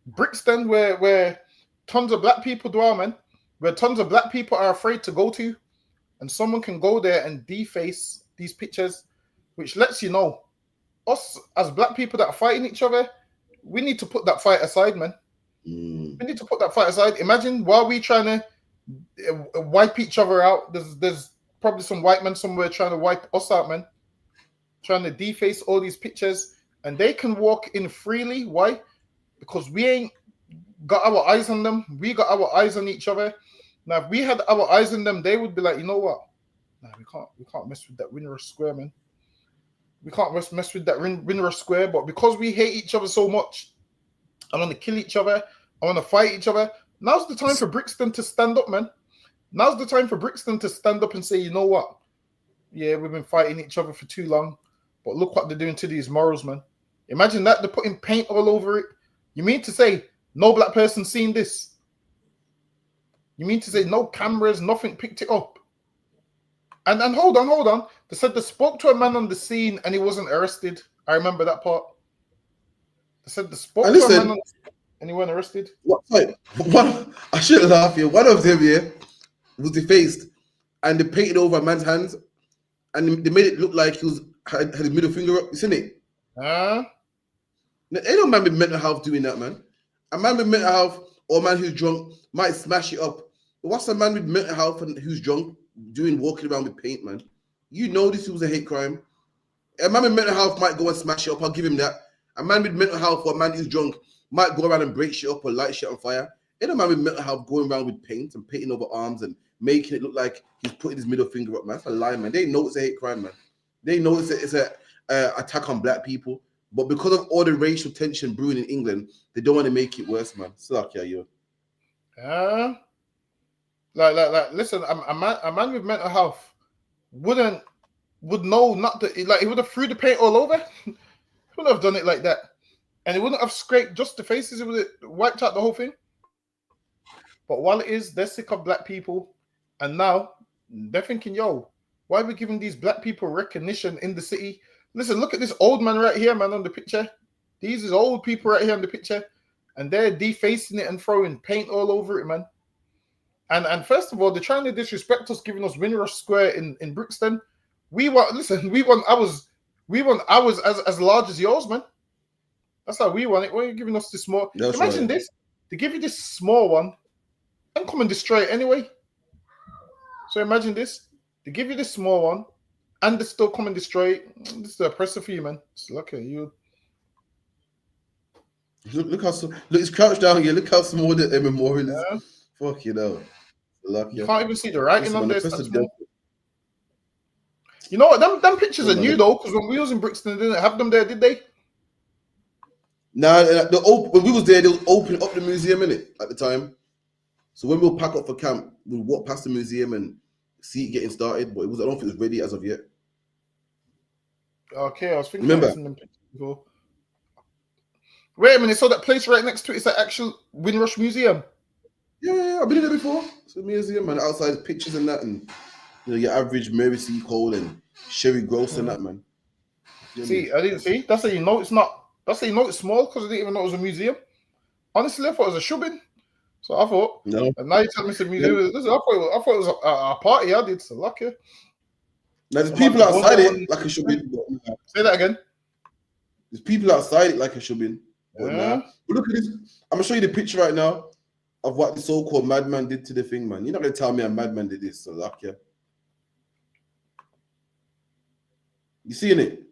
S20: Brixton, where tons of black people dwell, man. Where tons of black people are afraid to go to, and someone can go there and deface these pictures, which lets you know, us as black people that are fighting each other, we need to put that fight aside, man. We need to put that fight aside. Imagine while we trying to wipe each other out, there's probably some white man somewhere trying to wipe us out, man. Trying to deface all these pictures, and they can walk in freely. Why? Because we ain't got our eyes on them. We got our eyes on each other. Now, if we had our eyes on them, they would be like, you know what? Nah, we can't mess with that Windrush Square, man. We can't mess with that Windrush Square. But because we hate each other so much, I want to kill each other. I want to fight each other. Now's the time for Brixton to stand up, man. Now's the time for Brixton to stand up and say, you know what? Yeah, we've been fighting each other for too long, but look what they're doing to these morals, man. Imagine that, they're putting paint all over it. You mean to say no black person seen this? You mean to say no cameras, nothing picked it up? And hold on. They said they spoke to a man on the scene and he wasn't arrested. I remember that part. They said they spoke to a man on the scene and he wasn't arrested.
S21: I shouldn't laugh here. One of them here was defaced, and they painted over a man's hands, and they made it look like he had his middle finger up. Isn't it? Now, ain't no man with mental health doing that, man. A man with mental health or a man who's drunk might smash it up. But what's a man with mental health and who's drunk doing walking around with paint, man? You know this was a hate crime. A man with mental health might go and smash it up. I'll give him that. A man with mental health or a man who's drunk might go around and break shit up or light shit on fire. Ain't a man with mental health going around with paint and painting over arms and making it look like he's putting his middle finger up, man. That's a lie, man. They know it's a hate crime, man. They know it's a attack on black people. But because of all the racial tension brewing in England, they don't want to make it worse, man. Suck, yeah, you.
S20: Listen, a man with mental health would know not to, like, he would have threw the paint all over. He wouldn't have done it like that. And he wouldn't have scraped just the faces, it would have wiped out the whole thing. But while it is, they're sick of black people. And now they're thinking, yo, why are we giving these black people recognition in the city? Listen, look at this old man right here, man, on the picture. These is old people right here on the picture. And they're defacing it and throwing paint all over it, man. And first of all, they're trying to disrespect us, giving us Windrush Square in Brixton. We want ours as large as yours, man. That's how we want it. Why are you giving us this small?
S21: That's
S20: Imagine
S21: right.
S20: this. They give you this small one and come and destroy it anyway. So imagine this. They give you this small one and they still come and destroy it. This is oppressive for you, man. It's lucky you.
S21: Look how look, it's crouched down here. Look how small the memorial is. Fuck you know. Lucky.
S20: You can't even see the writing on there.
S21: The
S20: you know what? Them pictures are new though, because when we was in Brixton, they didn't have them there, did they?
S21: Nah, when we was there, they was opening up the museum in it at the time. So when we'll pack up for camp, we'll walk past the museum and see it getting started. But I don't think it was ready as of yet.
S20: Okay, I was thinking.
S21: Remember?
S20: Them pictures before. Wait a minute. So that place right next to it is an actual Windrush Museum.
S21: Yeah, I've been there before. It's a museum, man. Outside pictures and that, and you know your average Mary C. Cole and Sherry Gross and that, man.
S20: See, I didn't see. That's how you know it's not. That's how you know it's small, because I didn't even know it was a museum. Honestly, I thought it was a shubbing. So I thought.
S21: No.
S20: And now you tell me it's a museum. Yeah. Listen, I thought it was a party. I did. So lucky.
S21: Now there's people outside it like a shubbing.
S20: Say that again.
S21: There's people outside it like a shubbing.
S20: Yeah.
S21: But look at this. I'm gonna show you the picture right now of what the so-called madman did to the thing, man. You're not gonna tell me a madman did this, so lucky. You seeing it?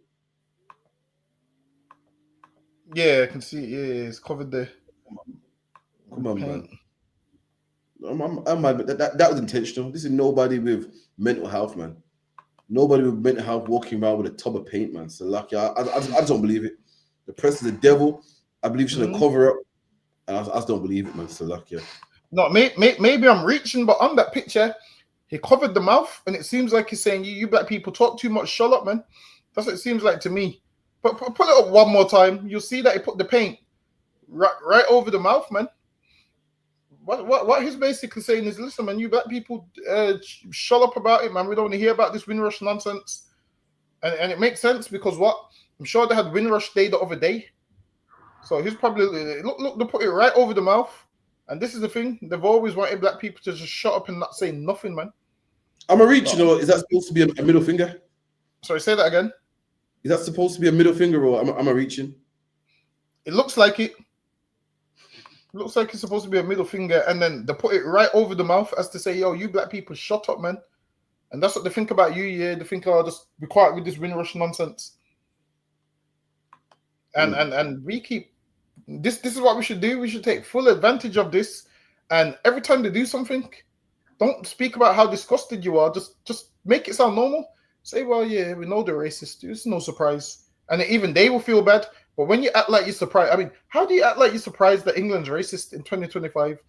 S20: Yeah, I can see it. Yeah, it's covered there.
S21: Come on, man. I'm mad, but that was intentional. This is nobody with mental health, man. Nobody with mental health walking around with a tub of paint, man. So lucky. I just don't believe it. The press is the devil. I believe she's gonna cover up. And I just don't believe it, man. So lucky.
S20: No, maybe I'm reaching, but on that picture, he covered the mouth, and it seems like he's saying, you black people talk too much, shut up, man. That's what it seems like to me. But put it up one more time. You'll see that he put the paint right over the mouth, man. What he's basically saying is, listen, man, you black people shut up about it, man. We don't want to hear about this Windrush nonsense. And it makes sense because what? I'm sure they had Windrush Day the other day. So he's probably, look, they put it right over the mouth. And this is the thing. They've always wanted black people to just shut up and not say nothing, man.
S21: I'm a reach, you know, is that supposed to be a middle finger?
S20: Sorry, say that again.
S21: Is that supposed to be a middle finger or am I reaching?
S20: It looks like it. Looks like it's supposed to be a middle finger, and then they put it right over the mouth as to say, yo, you black people, shut up, man. And that's what they think about you, yeah. They think, oh, just be quiet with this Windrush nonsense. And we keep this is what we should do. We should take full advantage of this. And every time they do something, Don't speak about how disgusted you are. Just make it sound normal. Say, well, yeah, we know they're racist. It's no surprise. And even they will feel bad. But when you act like you're surprised, I mean, how do you act like you're surprised that England's racist in 2025?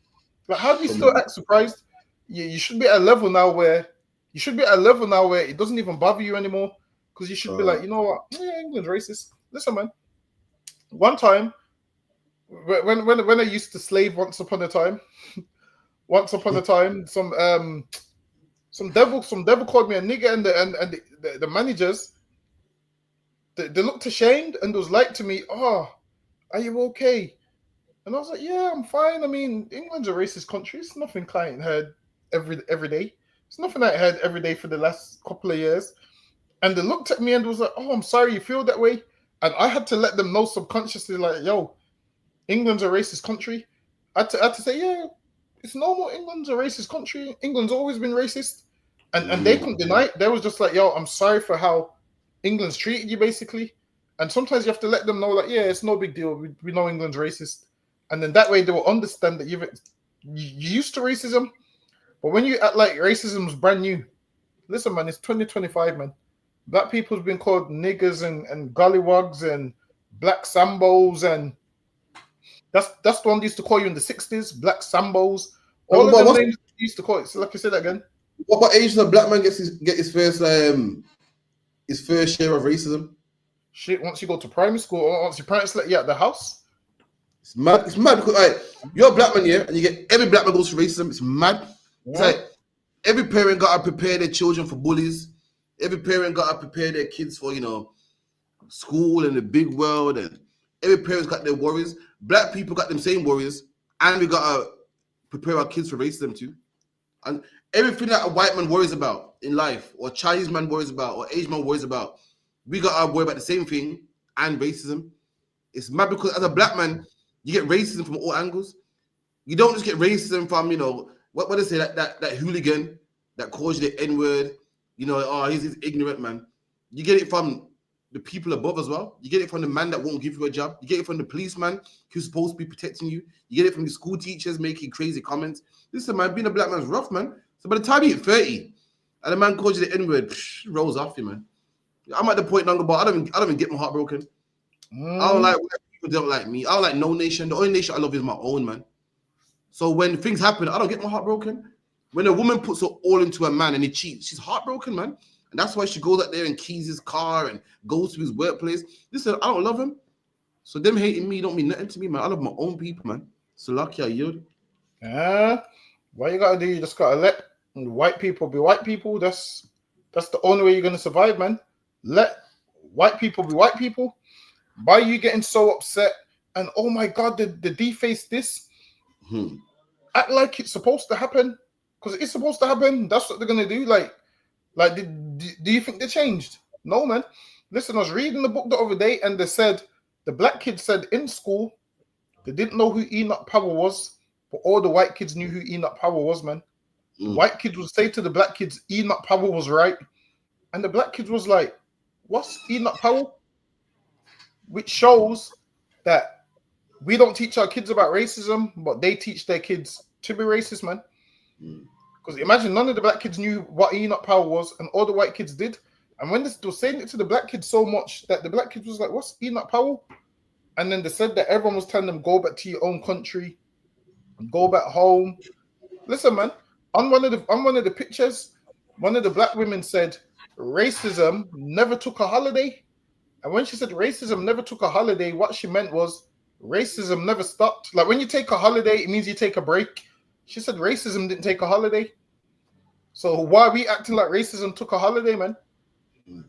S20: Like, how do you still act surprised? You should be at a level now where it doesn't even bother you anymore. Because you should be like, you know what? Yeah, England's racist. Listen, man. One time, when I used to slave once upon a time, some devil called me a nigger, and the managers, they looked ashamed and was like to me, "Oh, are you okay?" And I was like, "Yeah, I'm fine. I mean, England's a racist country. It's nothing I ain't heard every day. It's nothing I heard every day for the last couple of years." And they looked at me and was like, "Oh, I'm sorry you feel that way." And I had to let them know subconsciously, like, "Yo, England's a racist country." I had to say, "Yeah, it's normal. England's a racist country. England's always been racist." And they couldn't deny it. They was just like, "Yo, I'm sorry for how England's treated you, basically." And sometimes you have to let them know, like, "Yeah, it's no big deal. We know England's racist." And then that way they will understand that you're used to racism. But when you act like racism is brand new, listen, man, it's 2025, man. Black people's been called niggers and gollywogs and black sambos, and that's the one they used to call you in the 60s, black sambos. All of them names they used to call it. So like I said that again.
S21: What age does a black man get his first share of racism?
S20: Shit, once you go to primary school or once your parents let you out the house.
S21: It's mad because you're a black man, yeah, and you get every black man goes through racism. It's mad. Yeah. It's like every parent got to prepare their children for bullies. Every parent got to prepare their kids for, school and the big world, and every parent's got their worries. Black people got them same worries, and we got to prepare our kids for racism too. And everything that a white man worries about in life, or Chinese man worries about, or Asian man worries about, we got to worry about the same thing, and racism. It's mad because as a black man, you get racism from all angles. You don't just get racism from, what they say, that hooligan that calls you the N-word, he's ignorant, man. You get it from the people above as well. You get it from the man that won't give you a job. You get it from the policeman who's supposed to be protecting you. You get it from the school teachers making crazy comments. Listen, man, being a black man's rough, man. So by the time you hit 30 and a man calls you the N-word, rolls off you, man. I'm at the point now, but I don't even get my heart broken. I don't like when people don't like me. I don't like no nation. The only nation I love is my own, man. So when things happen, I don't get my heart broken. When a woman puts her all into a man and he cheats, she's heartbroken, man. And that's why she goes out there and keys his car and goes to his workplace. Listen, I don't love him. So them hating me don't mean nothing to me, man. I love my own people, man. So lucky I yield.
S20: What you gotta do, you just gotta let white people be white people. That's the only way you're gonna survive, man. Let white people be white people. By you getting so upset and oh my god, the deface this, act like it's supposed to happen, because it's supposed to happen. That's what they're gonna do. Like, do you think they changed? No, man. Listen, I was reading the book the other day, and they said the black kids said in school they didn't know who Enoch Powell was, but all the white kids knew who Enoch Powell was, man. The white kids would say to the black kids, Enoch Powell was right, and the black kids was like, "What's Enoch Powell?" Which shows that we don't teach our kids about racism, but they teach their kids to be racist, man. Because imagine none of the black kids knew what Enoch Powell was, and all the white kids did. And when they were saying it to the black kids so much that the black kids was like, "What's Enoch Powell?" And then they said that everyone was telling them, "Go back to your own country, go back home." Listen, man, on one of the pictures, one of the black women said, "Racism never took a holiday." And when she said racism never took a holiday, what she meant was racism never stopped. Like when you take a holiday, it means you take a break. She said racism didn't take a holiday. So why are we acting like racism took a holiday, man?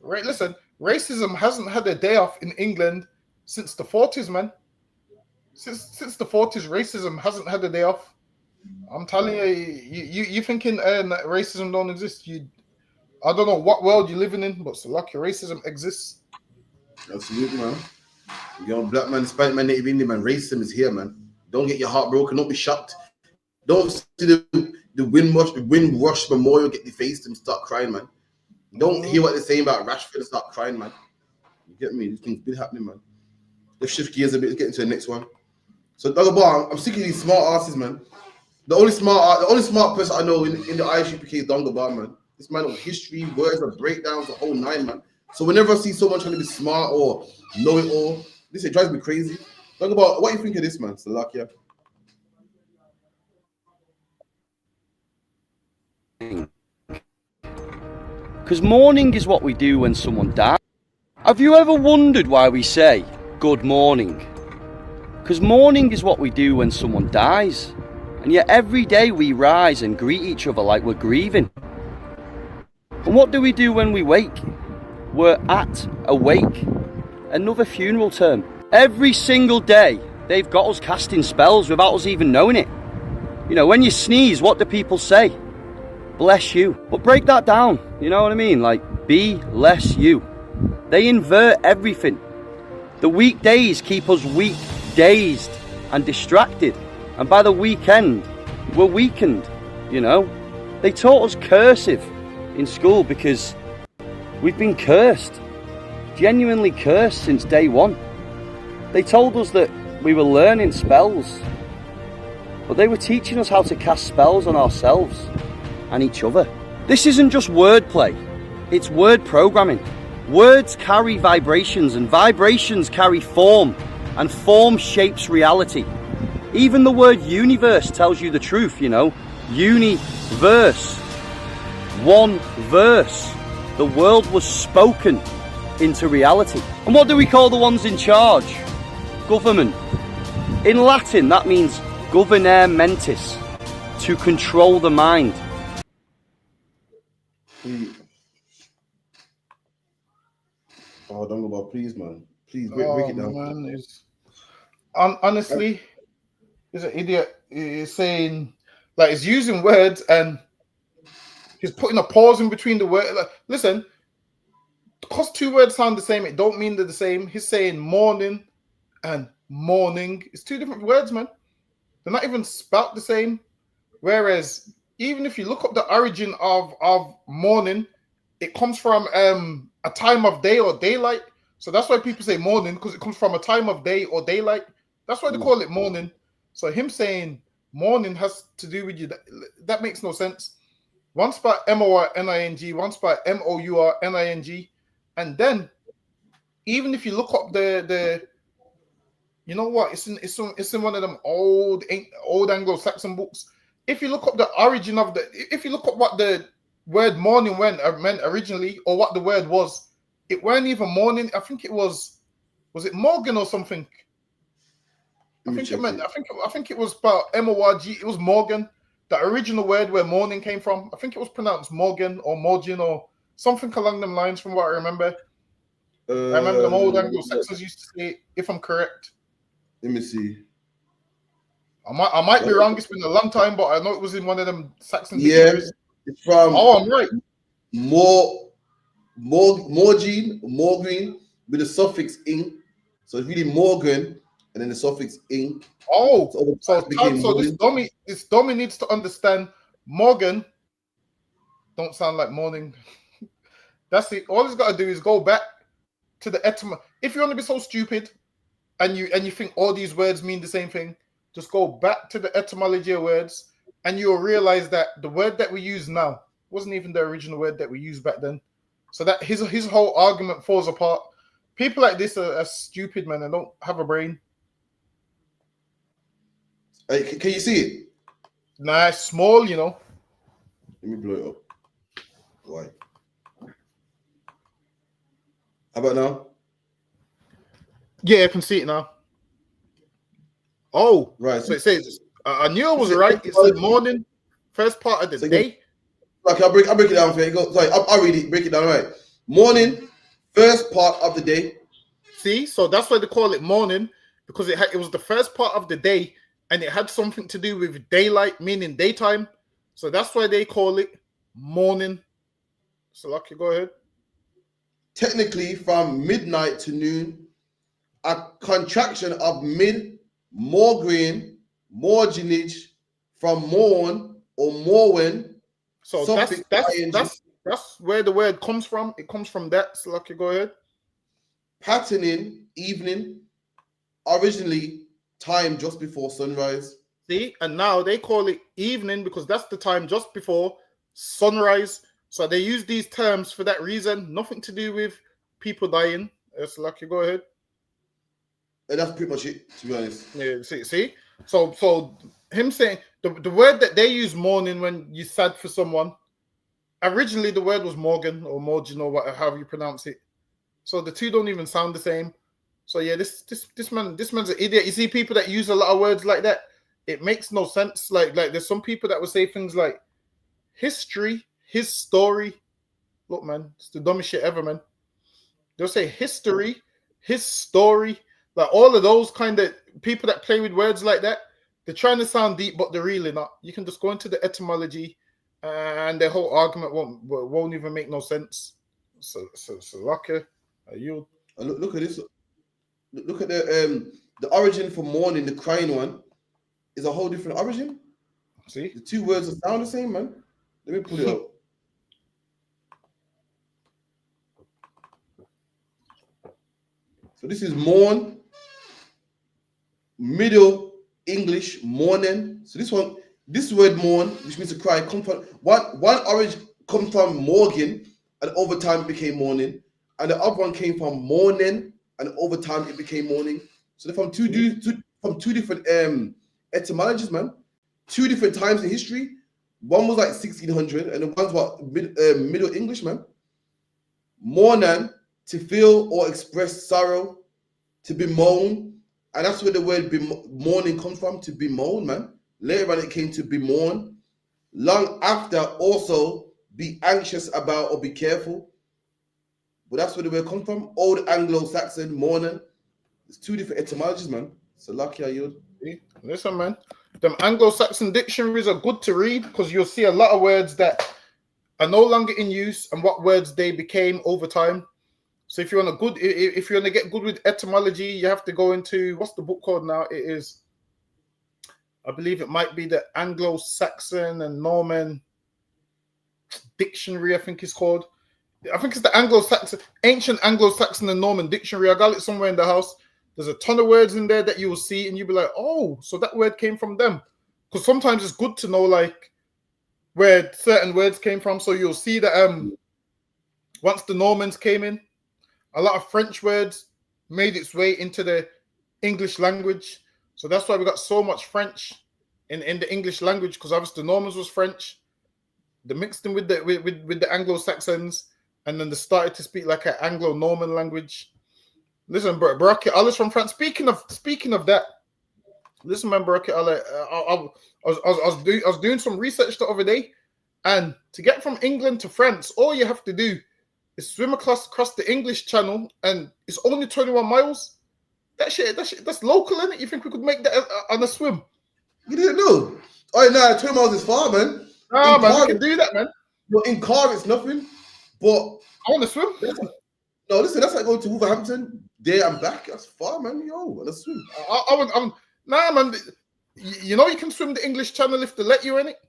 S20: Right? Listen, racism hasn't had a day off in England since the 40s, man. Since the 40s, racism hasn't had a day off. I'm telling you, you thinking that racism don't exist. I don't know what world you're living in, but so lucky racism exists.
S21: Absolutely, man. Black man, Hispanic man, Native Indian man, racism is here, man. Don't get your heart broken. Don't be shocked. Don't see the Windrush Memorial get defaced and start crying, man. Don't hear what they're saying about Rashford and start crying, man. You get me? These things been happening, man. Let's shift gears a bit. Let's get into the next one. So, Dogger Bar, I'm sick of these smart asses, man. The only smart person I know in the ISUPK is Donga Bar, man. This man knows history, words, and breakdowns, the whole nine, man. So whenever I see someone trying to be smart or know it all, this it drives me crazy. Donga Bar, what do you think of this, man? Salakia.
S5: Because mourning is what we do when someone dies. Have you ever wondered why we say good morning? Because mourning is what we do when someone dies. And yet every day we rise and greet each other like we're grieving. And what do we do when we wake? We're awake. Another funeral term. Every single day they've got us casting spells without us even knowing it. You know, when you sneeze, what do people say? Bless you. But break that down, you know what I mean? Like, be less you. They invert everything. The weekdays keep us weak, dazed and distracted. And by the weekend, we're weakened, you know? They taught us cursive in school because we've been cursed. Genuinely cursed since day one. They told us that we were learning spells. But they were teaching us how to cast spells on ourselves and each other. This isn't just wordplay, it's word programming. Words carry vibrations and vibrations carry form, and form shapes reality. Even the word universe tells you the truth, you know. Universe. One verse. The world was spoken into reality. And what do we call the ones in charge? Government. In Latin, that means governare mentis, to control the mind.
S21: Oh, don't go about, please, man. Please break it down.
S20: Man, honestly, he's an idiot. He's saying, like, he's using words and he's putting a pause in between the words. Like, listen, because two words sound the same, it don't mean they're the same. He's saying morning and morning. It's two different words, man. They're not even spelt the same. Whereas, even if you look up the origin of morning, it comes from a time of day or daylight. So that's why people say morning, because it comes from a time of day or daylight. That's why they call it morning. So him saying morning has to do with you. That makes no sense. One spot M-O-R-N-I-N-G, one spot M-O-U-R-N-I-N-G. And then, even if you look up the you know what? It's in one of them old Anglo-Saxon books. If you look up the origin of if you look up what the word morning meant originally, or what the word was, it weren't even morning. I think it was it Morgan or something? I think it was about M-O-R-G. It was Morgan. The original word where morning came from. I think it was pronounced Morgan or Morgan or something along them lines, from what I remember. I remember them old Anglo-Saxons used to say it, if I'm correct.
S21: Let me see.
S20: I might be wrong. It's been a long time, but I know it was in one of them Saxon
S21: dictionaries. It's from.
S20: Oh, I'm right.
S21: Morgreen with the suffix ing. So it's really Morgan and then the suffix ing.
S20: Oh, so this dummy needs to understand Morgan don't sound like morning. That's it. All he's got to do is go back to the etymology. If you want to be so stupid and you think all these words mean the same thing, just go back to the etymology of words and you'll realize that the word that we use now wasn't even the original word that we used back then. So that his whole argument falls apart. People like this are stupid, man, and don't have a brain.
S21: Hey, can you see it?
S20: Nah, it's small, you know.
S21: Let me blow it up. Why? How about now?
S20: Yeah, I can see it now. Oh,
S21: right.
S20: So it says, I knew I was right. It said morning, first part of the day.
S21: Okay, I'll break it down for you. Sorry, I'll read it. Break it down. All right. Morning, first part of the day.
S20: See, so that's why they call it morning, because it was the first part of the day, and it had something to do with daylight, meaning daytime. So that's why they call it morning. So, Lucky, go ahead.
S21: Technically, from midnight to noon, a contraction of mid, more green, more ginage, from morn or morwen.
S20: So that's where the word comes from. It comes from that. So, Lucky, go ahead.
S21: Patterning, evening, originally time just before sunrise.
S20: See, and now they call it evening because that's the time just before sunrise. So they use these terms for that reason. Nothing to do with people dying. It's like you go ahead.
S21: And that's pretty much it, to be honest.
S20: Yeah, see. So him saying the word that they use morning when you sad for someone. Originally, the word was Morgan or Morgan or whatever however you pronounce it. So the two don't even sound the same. So yeah, this man's an idiot. You see people that use a lot of words like that. It makes no sense. Like there's some people that will say things like history, his story. Look, man, it's the dumbest shit ever, man. They'll say history, his story. Like all of those kind of people that play with words like that, they're trying to sound deep, but they're really not. You can just go into the etymology, and their whole argument won't even make no sense. So lucky. You
S21: look at this. Look at the origin for mourning, the crying one, is a whole different origin.
S20: See,
S21: the two words sound the same, man. Let me pull it up. So this is mourn, Middle English mourning. So this word mourn, which means to cry, comes from one origin comes from Morgan, and over time it became mourning, and the other one came from mourning, and over time it became mourning. So they're from two different etymologies, man. Two different times in history. One was like 1600, and the one's what Middle English, man. Mourning, to feel or express sorrow, to bemoan, and that's where the word mourning comes from, to bemoan, man. Later on, it came to bemoan. Long after, also be anxious about or be careful. But that's where the word comes from. Old Anglo-Saxon, mourning. It's two different etymologies, man. So lucky are you.
S20: Listen, man. Them Anglo-Saxon dictionaries are good to read because you'll see a lot of words that are no longer in use and what words they became over time. So if you want to get good with etymology, you have to go into what's the book called now? It is, I believe it might be the Anglo-Saxon and Norman Dictionary, I think it's called. I think it's the Anglo-Saxon, ancient Anglo-Saxon and Norman Dictionary. I got it somewhere in the house. There's a ton of words in there that you will see and you'll be like, oh, so that word came from them. Because sometimes it's good to know like where certain words came from. So you'll see that once the Normans came in, a lot of French words made its way into the English language. So that's why we got so much French in the English language, because obviously the Normans was French. They mixed them with the Anglo-Saxons, and then they started to speak like an Anglo-Norman language. Listen, Barack Ali's from France. Speaking of that, listen, man, Barack Ali, I was doing some research the other day, and to get from England to France, all you have to do is swim across the English Channel, and it's only 21 miles. That's local, isn't it? You think we could make that on a swim?
S21: You didn't know? Oh, no, 20 miles is far, man.
S20: No, man, we can do that, man.
S21: No, in car, it's nothing. But
S20: I want to swim.
S21: No, listen, that's like going to Wolverhampton, there and back. That's far, man. Yo, let's swim.
S20: Nah, man. You know you can swim the English Channel if they let you in it.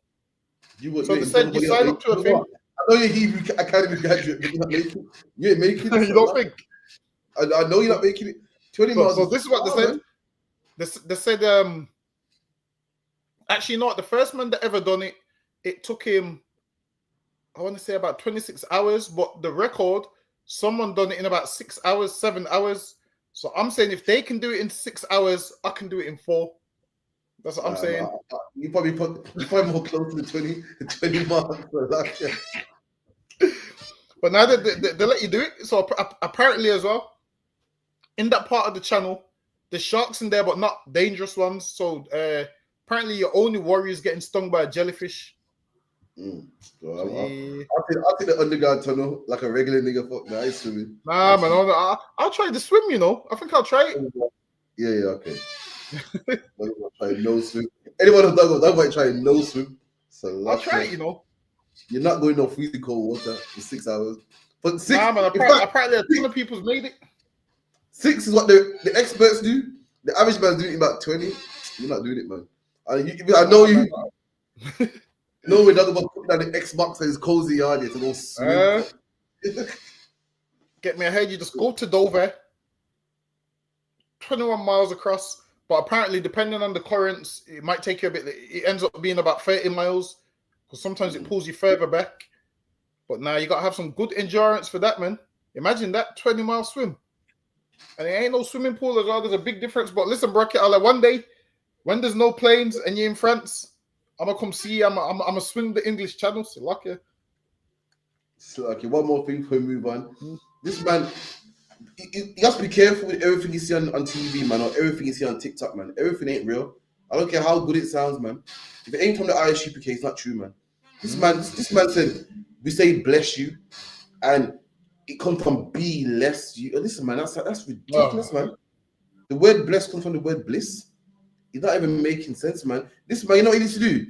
S20: So they said you sign up to a thing.
S21: I know you're Hebrew Academy graduate, but you're not making it. You ain't making it.
S20: You don't think?
S21: I know you're not making it. 20 miles.
S20: So this is what they said. They said, actually, you know what? The first man that ever done it, it took him, I want to say about 26 hours, but the record, someone done it in about 6 hours, 7 hours. So I'm saying if they can do it in 6 hours, I can do it in 4. That's what I'm saying.
S21: You probably more close to the 20 miles.
S20: But now they let you do it. So apparently as well, in that part of the channel, there's sharks in there, but not dangerous ones. So apparently your only worry is getting stung by a jellyfish.
S21: I'll take the underground tunnel like a regular nigga. Fuck that, I ain't swimming.
S20: Nah, man, I'll try to swim, you know. I think I'll try it.
S21: Yeah, okay. Try no swim. Anyone who's done might try no swim. So
S20: I'll try it, you know.
S21: You're not going no freezing cold water for 6 hours. But 6,
S20: nah, man, apparently a ton of people's made it.
S21: 6 is what the experts do. The average man's doing it about 20. You're not doing it, man. I know you. No, we're not going to put down the Xbox and his cozy yard here to go swim.
S20: Get me ahead. You just go to Dover, 21 miles across, But apparently, depending on the currents, it might take you a bit. It ends up being about 30 miles because sometimes it pulls you further back. But now you got to have some good endurance for that, man. Imagine that 20-mile swim. And it ain't no swimming pool as well. There's a big difference. But listen, Bracket, one day, when there's no planes and you're in France, I'm going to come see you. I'm going to swim the English Channel. So lucky.
S21: So, okay, one more thing before we move on. This man, you have to be careful with everything you see on TV, man, or everything you see on TikTok, man. Everything ain't real. I don't care how good it sounds, man. If it ain't from the ISUPK, it's not true, man. This man said, we say bless you, and it comes from be less you. Listen, man, that's ridiculous, man. The word bless comes from the word bliss. It's not even making sense, man. This man, you know what he needs to do?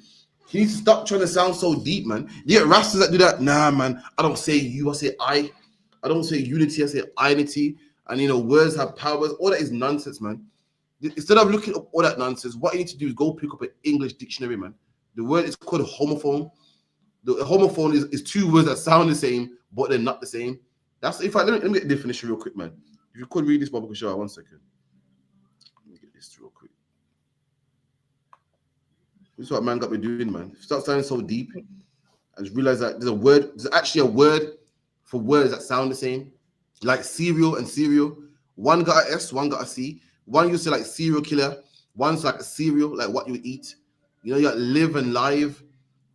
S21: He needs to stop trying to sound so deep, man. You get rastas that do that. Nah, man, I don't say you, I say I. I don't say unity, I say I-nity. And, you know, words have powers. All that is nonsense, man. Instead of looking up all that nonsense, what you need to do is go pick up an English dictionary, man. The word is called homophone. The homophone is two words that sound the same, but they're not the same. That's, in fact, let me get the definition real quick, man. If you could read this, Baba Kushar, 1 second. Let me get this real quick. This is what man got me doing, man. Start sounding so deep and just realize that there's actually a word for words that sound the same. Like cereal and cereal. One got a S, one got a C. One used to like serial killer. One's like a cereal, like what you eat. You know, you got live and live.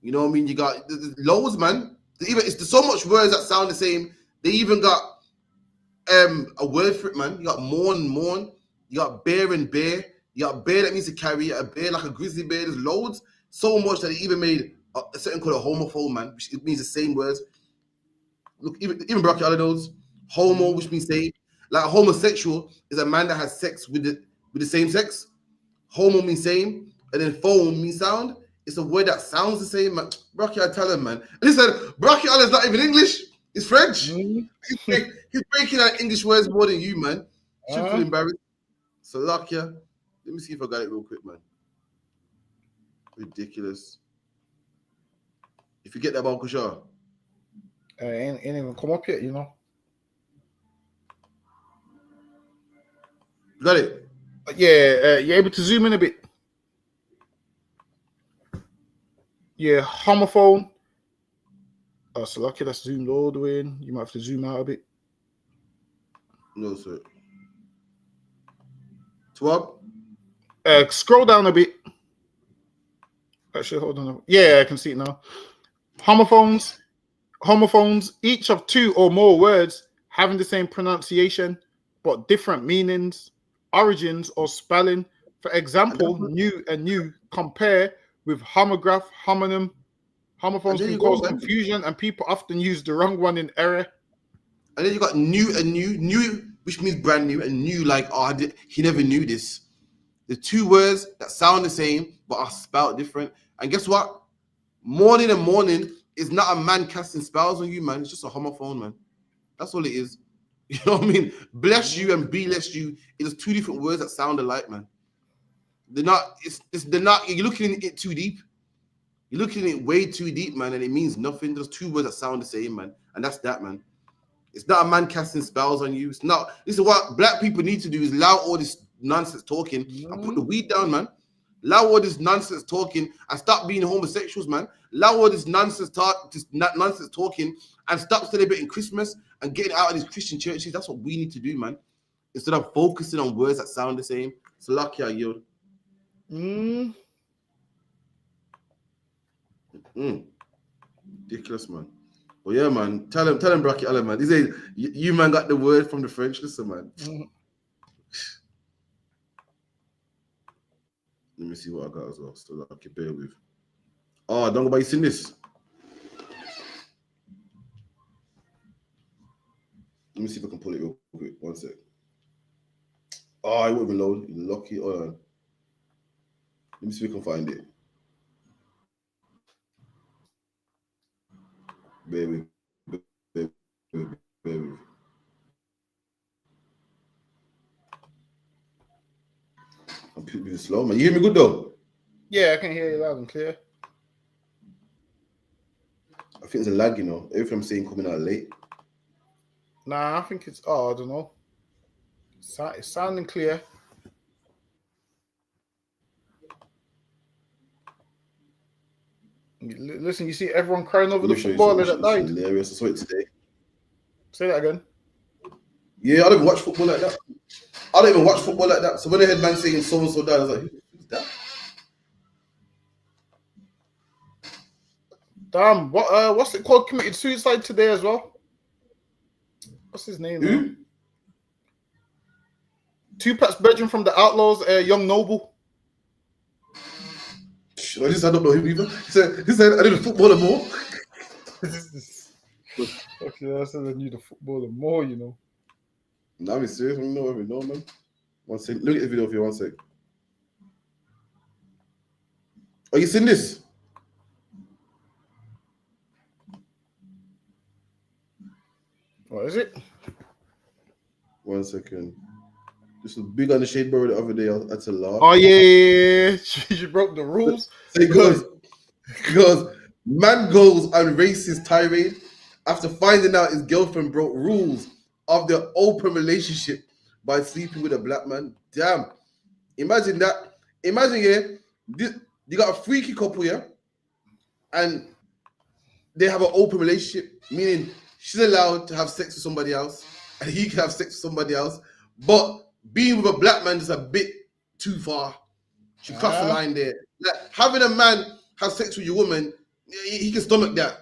S21: You know what I mean? You got loads, man. There's so much words that sound the same. They even got a word for it, man. You got mourn. You got bear and bear. You got bear that means to carry, a bear like a grizzly bear. There's loads. So much that they even made a certain called a homophone, man, which it means the same words. Look, even bracket all of those. Homo, which means same. Like a homosexual is a man that has sex with the same sex. Homo means same, and then phone means sound. It's a word that sounds the same, man. Bracket, I tell him, man. And he said, bracket is not even English. It's French. He's breaking out English words more than you, man. Should feel embarrassed. Salakia. Let me see if I got it real quick, man. Ridiculous. If you get that, Balkushar.
S20: Ain't even come up yet, you know.
S21: Got it?
S20: Yeah, you're able to zoom in a bit. Yeah, homophone. Oh, so lucky that's zoomed all the way in. You might have to zoom out a bit.
S21: No, sir. Swap?
S20: Scroll down a bit. Actually, hold on. Yeah, I can see it now. Homophones, each of two or more words having the same pronunciation but different meanings, origins, or spelling. For example, new and new compare with homograph, homonym. Homophones can cause confusion, and people often use the wrong one in error.
S21: And then you got new and new, which means brand new, and new like, oh, he never knew this. The two words that sound the same but are spelled different. And guess what? Morning and morning is not a man casting spells on you, man. It's just a homophone, man. That's all it is. You know what I mean? Bless you and be less you. It is two different words that sound alike, man. They're not. They're not. You're looking at it too deep. You're looking at it way too deep, man, and it means nothing. There's two words that sound the same, man, and that's that, man. It's not a man casting spells on you. It's not. This is what black people need to do: is allow all this nonsense talking and put the weed down, man. Allow all this nonsense talking and stop being homosexuals, man. Allow all this nonsense talking and stop celebrating Christmas and getting out of these Christian churches. That's what we need to do, man. Instead of focusing on words that sound the same. It's lucky I yield. Ridiculous, man. Well, yeah, man. Tell him, Bracket Allah, man. He said, you man got the word from the French. Listen, man. Let me see what I got as well. So I can bear with. Oh, don't go by. You seen this? Let me see if I can pull it real quick. 1 sec. Oh, it won't even load. You're lucky. Hold on. Let me see if we can find it. Bear with. Bear with. I'm being slow, man. You hear me good though?
S20: Yeah, I can hear you loud and clear.
S21: I think it's a lag, you know. Everything I'm saying coming out late.
S20: Nah, I think it's. Oh, I don't know. It's sounding clear. Listen, you see everyone crying over the
S21: Let me show you
S20: footballer
S21: something.
S20: that
S21: It's
S20: died.
S21: hilarious. I saw it today.
S20: Say that again.
S21: Yeah, I don't watch football like that. I don't even watch football like that. So when I heard man saying so and so died, I was like, who's that?
S20: Damn, what's it called? Committed suicide today as well. What's his name?
S21: Who?
S20: Tupac's bedroom from the Outlaws, Young Noble.
S21: I don't know him either. He said I need a footballer more.
S20: Okay, I said I need a footballer more, you know.
S21: Nah, I'm serious. I don't know every man. One sec. Look at the video for you. 1 sec. Are you seeing this?
S20: What is it?
S21: 1 second. This was big on the shade bro the other day. That's a laugh.
S20: Oh yeah. She broke the rules.
S21: So he goes, man goes on racist tirade after finding out his girlfriend broke rules of their open relationship by sleeping with a black man. Damn. Imagine that. Imagine, you got a freaky couple here, and they have an open relationship, meaning she's allowed to have sex with somebody else, and he can have sex with somebody else, but being with a black man is a bit too far. She crossed the line there. Like, having a man have sex with your woman, he can stomach that.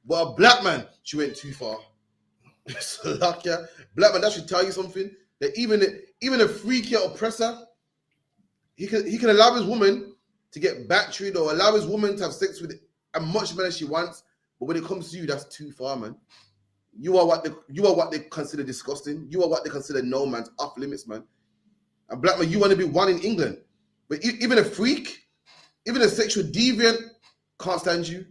S21: But a black man, she went too far. So like, yeah, black man, that should tell you something. That even a freaky oppressor, he can allow his woman to get battered or allow his woman to have sex with as much man as she wants. But when it comes to you, that's too far, man. You are what they consider disgusting. You are what they consider no man's off limits, man. A black man, you want to be one in England. But even a freak, even a sexual deviant can't stand you.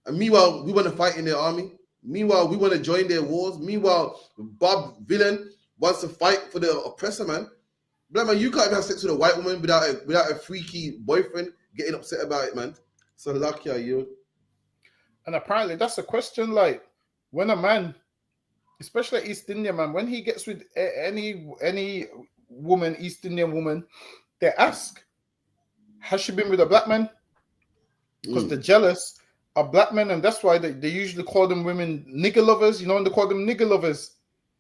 S21: And meanwhile, we want to fight in their army. Meanwhile, we want to join their wars. Meanwhile, Bob Villain wants to fight for the oppressor, man. Black man, you can't even have sex with a white woman without a freaky boyfriend getting upset about it, man. So lucky are you.
S20: And apparently that's a question, like, when a man, especially East Indian man, when he gets with any woman, East Indian woman, they ask, has she been with a black man? Because they're jealous of black men, and that's why they usually call them women nigger lovers. You know, and they call them nigger lovers.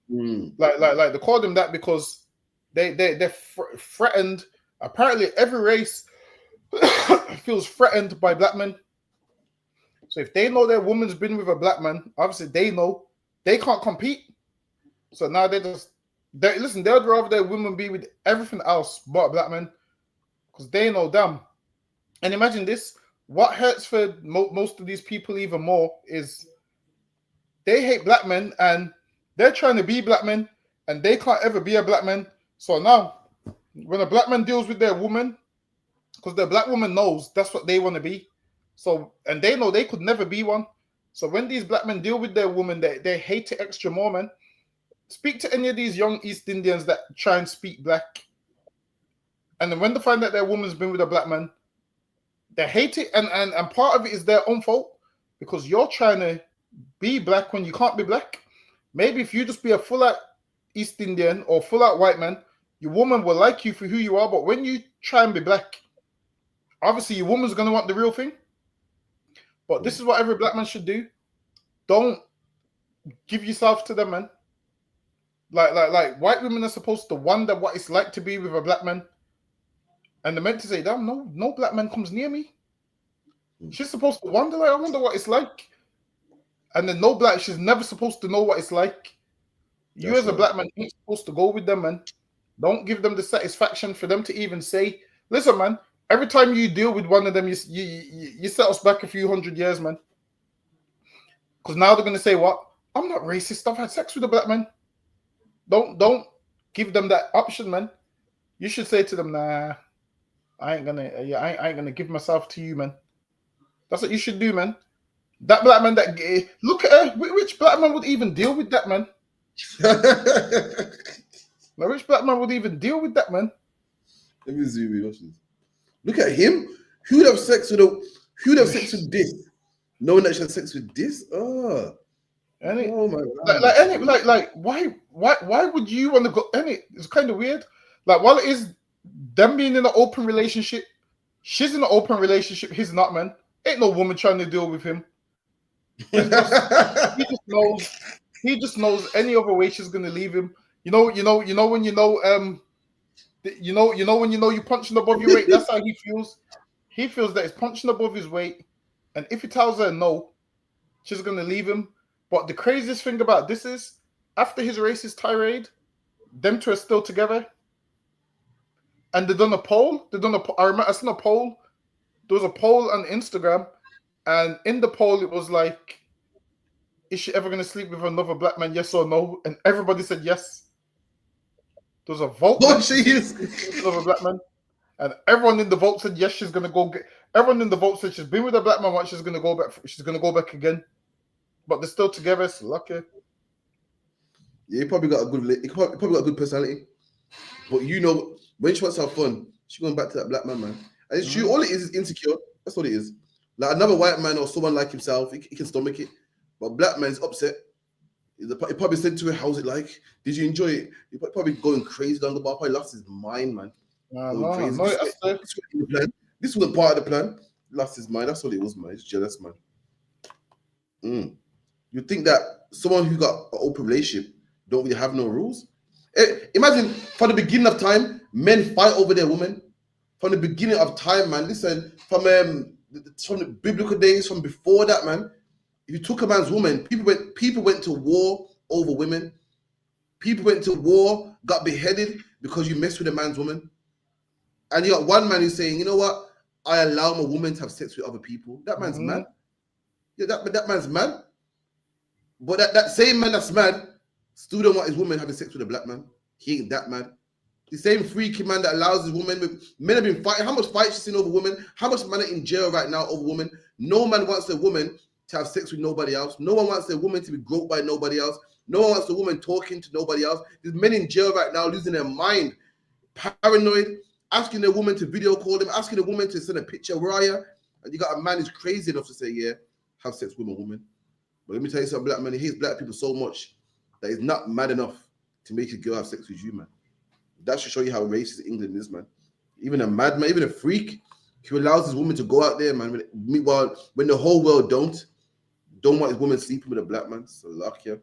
S20: Like they call them that because they're threatened. Apparently, every race feels threatened by black men. So if they know their woman's been with a black man, obviously they know they can't compete. So now they'd rather their women be with everything else but a black man because they know them. And imagine this: what hurts for most of these people even more is they hate black men and they're trying to be black men and they can't ever be a black man. So now, when a black man deals with their woman, because the black woman knows that's what they want to be. So, and they know they could never be one. So when these black men deal with their woman, they hate it extra more, man. Speak to any of these young East Indians that try and speak black. And then when they find that their woman's been with a black man, they hate it. And part of it is their own fault because you're trying to be black when you can't be black. Maybe if you just be a full-out East Indian or full-out white man, your woman will like you for who you are. But when you try and be black, obviously your woman's going to want the real thing. But this is what every black man should do. Don't give yourself to them, man. Like white women are supposed to wonder what it's like to be with a black man. And they're meant to say, damn, no black man comes near me. She's supposed to wonder, like, I wonder what it's like. And then she's never supposed to know what it's like. You as a black man ain't supposed to go with them, man. Don't give them the satisfaction for them to even say, listen, man, every time you deal with one of them, you set us back a few hundred years, man. Because now they're going to say, what? I'm not racist. I've had sex with a black man. Don't give them that option, man. You should say to them, nah, I ain't gonna give myself to you, man. That's what you should do, man. That black man look at her. Which black man would even deal with that, man? Like, which black man would even deal with that, man?
S21: Let me zoom in. Watch this. Look at him. Who would have sex with this? Knowing that she had sex with this? Oh my God.
S20: Like why would you want to go? It's kind of weird. Like, while it is them being in an open relationship, she's in an open relationship, he's not, man. Ain't no woman trying to deal with him. He just knows any other way she's gonna leave him. You know when you're punching above your weight. That's how he feels. He feels that it's punching above his weight, and if he tells her no, she's gonna leave him. But the craziest thing about this is, after his racist tirade, them two are still together, and they done a poll. I remember I seen a poll. There was a poll on Instagram, and in the poll it was like, is she ever going to sleep with another black man, yes or no? And everybody said yes. There was a vote.
S21: Oh, she is
S20: another black man, and everyone in the vote said yes. She's going to go get. Everyone in the vote said she's been with a black man once. She's going to go back. She's going to go back again. But they're still together. It's lucky.
S21: Yeah, he probably got a good. He probably got a good personality. But you know, when she wants to have fun, she's going back to that black man, man. And it's true. All it is insecure. That's what it is. Like another white man or someone like himself, he can stomach it. But black man is upset. He probably said to her, "How's it like? Did you enjoy it?" He probably going crazy down the bar. Probably lost his mind, man. This wasn't part of the plan. Lost his mind. That's all it was, man. He's jealous, man. You think that someone who got an open relationship don't really have no rules? Imagine from the beginning of time, men fight over their women. From the beginning of time, man. Listen, from the biblical days, from before that, man. If you took a man's woman, people went to war over women. People went to war, got beheaded because you messed with a man's woman. And you got one man who's saying, you know what? I allow my woman to have sex with other people. That man's mad. Yeah, that man's mad. But that same man that's mad still don't want his woman having sex with a black man. He ain't that mad. The same freaky man that allows his woman. Men have been fighting. How much fights you seen over women? How much men are in jail right now over women? No man wants a woman to have sex with nobody else. No one wants a woman to be groped by nobody else. No one wants a woman talking to nobody else. There's men in jail right now losing their mind, paranoid, asking a woman to video call them, asking a woman to send a picture. Where are you? And you got a man who's crazy enough to say, yeah, have sex with a woman. But let me tell you something, black man, he hates black people so much that he's not mad enough to make a girl have sex with you, man. That should show you how racist England is, man. Even a madman, even a freak, he allows his woman to go out there, man. Meanwhile, when the whole world don't want his woman sleeping with a black man. So luck, yeah.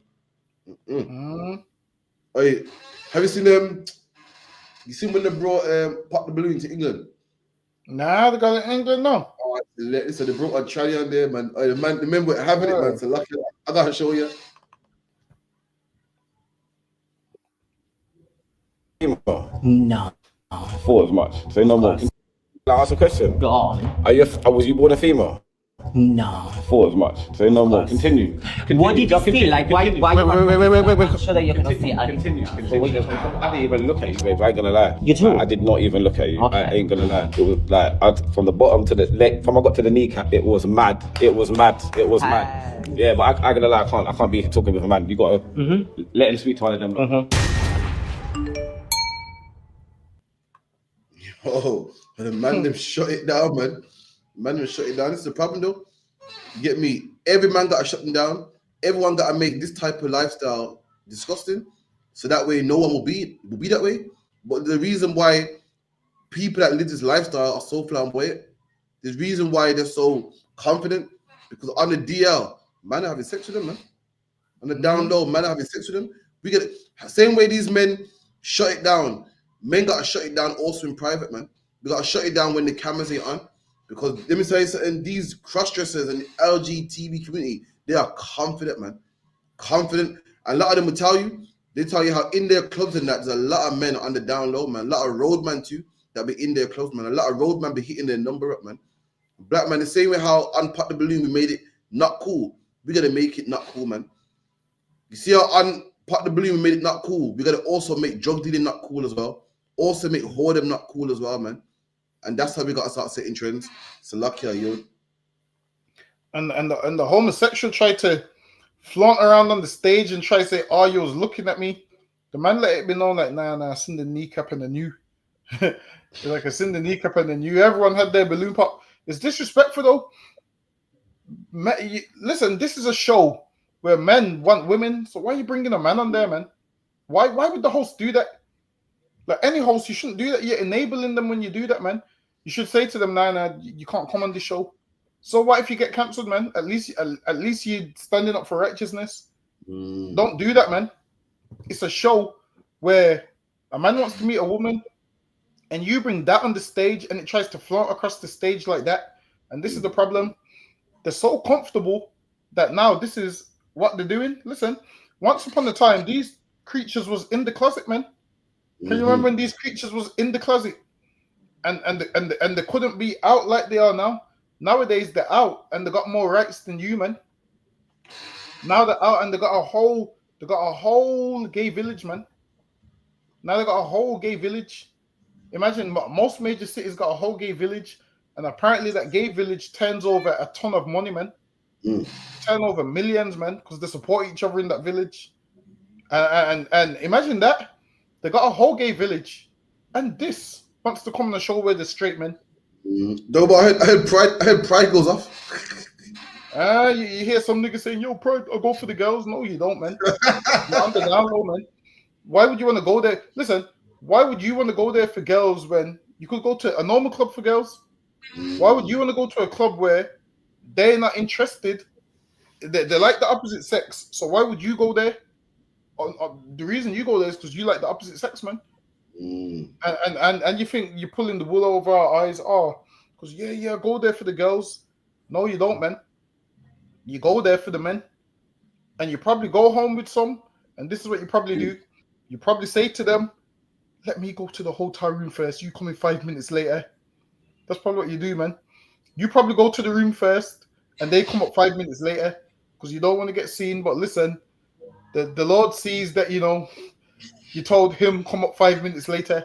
S21: Hey, have you seen them? You seen when they brought Pop the Balloon to England?
S20: Nah, they got it in England now.
S21: Oh, so they brought a tranny on there, man. The man, remember having it, man. So lucky, I gotta show you.
S7: No.
S22: Thought as much. Say no more. Can I ask a question?
S7: Go on.
S22: Was you born a female?
S7: No.
S22: Thought as much. Say no more. Continue.
S7: What did you feel like? Why?
S22: Wait.
S7: I'm sure that you're gonna feel.
S22: Continue. I didn't even look at you, babe. I ain't gonna lie.
S7: You too?
S22: I did not even look at you.
S7: Okay.
S22: I ain't gonna lie. It was like from the bottom to the leg. From I got to the kneecap, it was mad. It was mad. Yeah, but I gonna lie. I can't be talking with a man. You gotta let him speak to one of them.
S21: Oh, the man them shut it down, man. Man them shut it down. This is the problem, though. You get me? Every man got to shut them down. Everyone got to make this type of lifestyle disgusting, so that way no one will be that way. But the reason why people that live this lifestyle are so flamboyant, the reason why they're so confident, because on the DL, man are having sex with them, man. On the down low, man are having sex with them. We get it. Same way these men shut it down. Men got to shut it down also in private, man. We got to shut it down when the cameras ain't on. Because let me tell you something, these cross-dressers and the LGBT community, they are confident, man. Confident. And a lot of them will tell you, they tell you how in their clubs and that, there's a lot of men on the down low, man. A lot of road man too, that be in their clubs, man. A lot of road man be hitting their number up, man. Black man, the same way how on Pop the Balloon, we made it not cool. We got to make it not cool, man. You see how on Pop the Balloon, we made it not cool. We got to also make drug dealing not cool as well. Also make whoredom not cool as well, man. And that's how we got to start setting trends. So lucky are you.
S20: And the homosexual tried to flaunt around on the stage and try to say, "Oh, you was looking at me." The man let it be known, like, nah, I seen the kneecap and the new. Like, I seen the kneecap and the new. Everyone had their balloon pop. It's disrespectful, though. Listen, this is a show where men want women. So why are you bringing a man on there, man? Why would the host do that? Like any host, you shouldn't do that. You're enabling them when you do that, man. You should say to them, nah, you can't come on this show. So what if you get cancelled, man? At least you're standing up for righteousness. Don't do that, man. It's a show where a man wants to meet a woman, and you bring that on the stage, and it tries to flaunt across the stage like that. And this is the problem. They're so comfortable that now this is what they're doing. Listen, once upon a time, these creatures was in the closet, man. Can you remember when these creatures was in the closet? And they couldn't be out like they are now. Nowadays they're out and they got more rights than you, man. Now they're out and they got a whole gay village, man. Now they got a whole gay village. Imagine most major cities got a whole gay village, and apparently that gay village turns over a ton of money, man. Turn over millions, man, because they support each other in that village. And imagine that they got a whole gay village, and this wants to come on a show where the straight men.
S21: No, but I heard Pride goes off.
S20: You hear some niggas saying, "Yo, Pride, I'll go for the girls." No, you don't, man. You're on the down low, man. Why would you want to go there? Listen, why would you want to go there for girls when you could go to a normal club for girls? Why would you want to go to a club where they're not interested? They like the opposite sex. So why would you go there? The reason you go there is because you like the opposite sex, man. And you think you're pulling the wool over our eyes. Oh, because yeah, go there for the girls. No, you don't, man. You go there for the men. And you probably go home with some. And this is what you probably do. You probably say to them, "Let me go to the hotel room first. You come in 5 minutes later." That's probably what you do, man. You probably go to the room first, and they come up 5 minutes later because you don't want to get seen. But listen, the Lord sees that, you know, you told him come up 5 minutes later.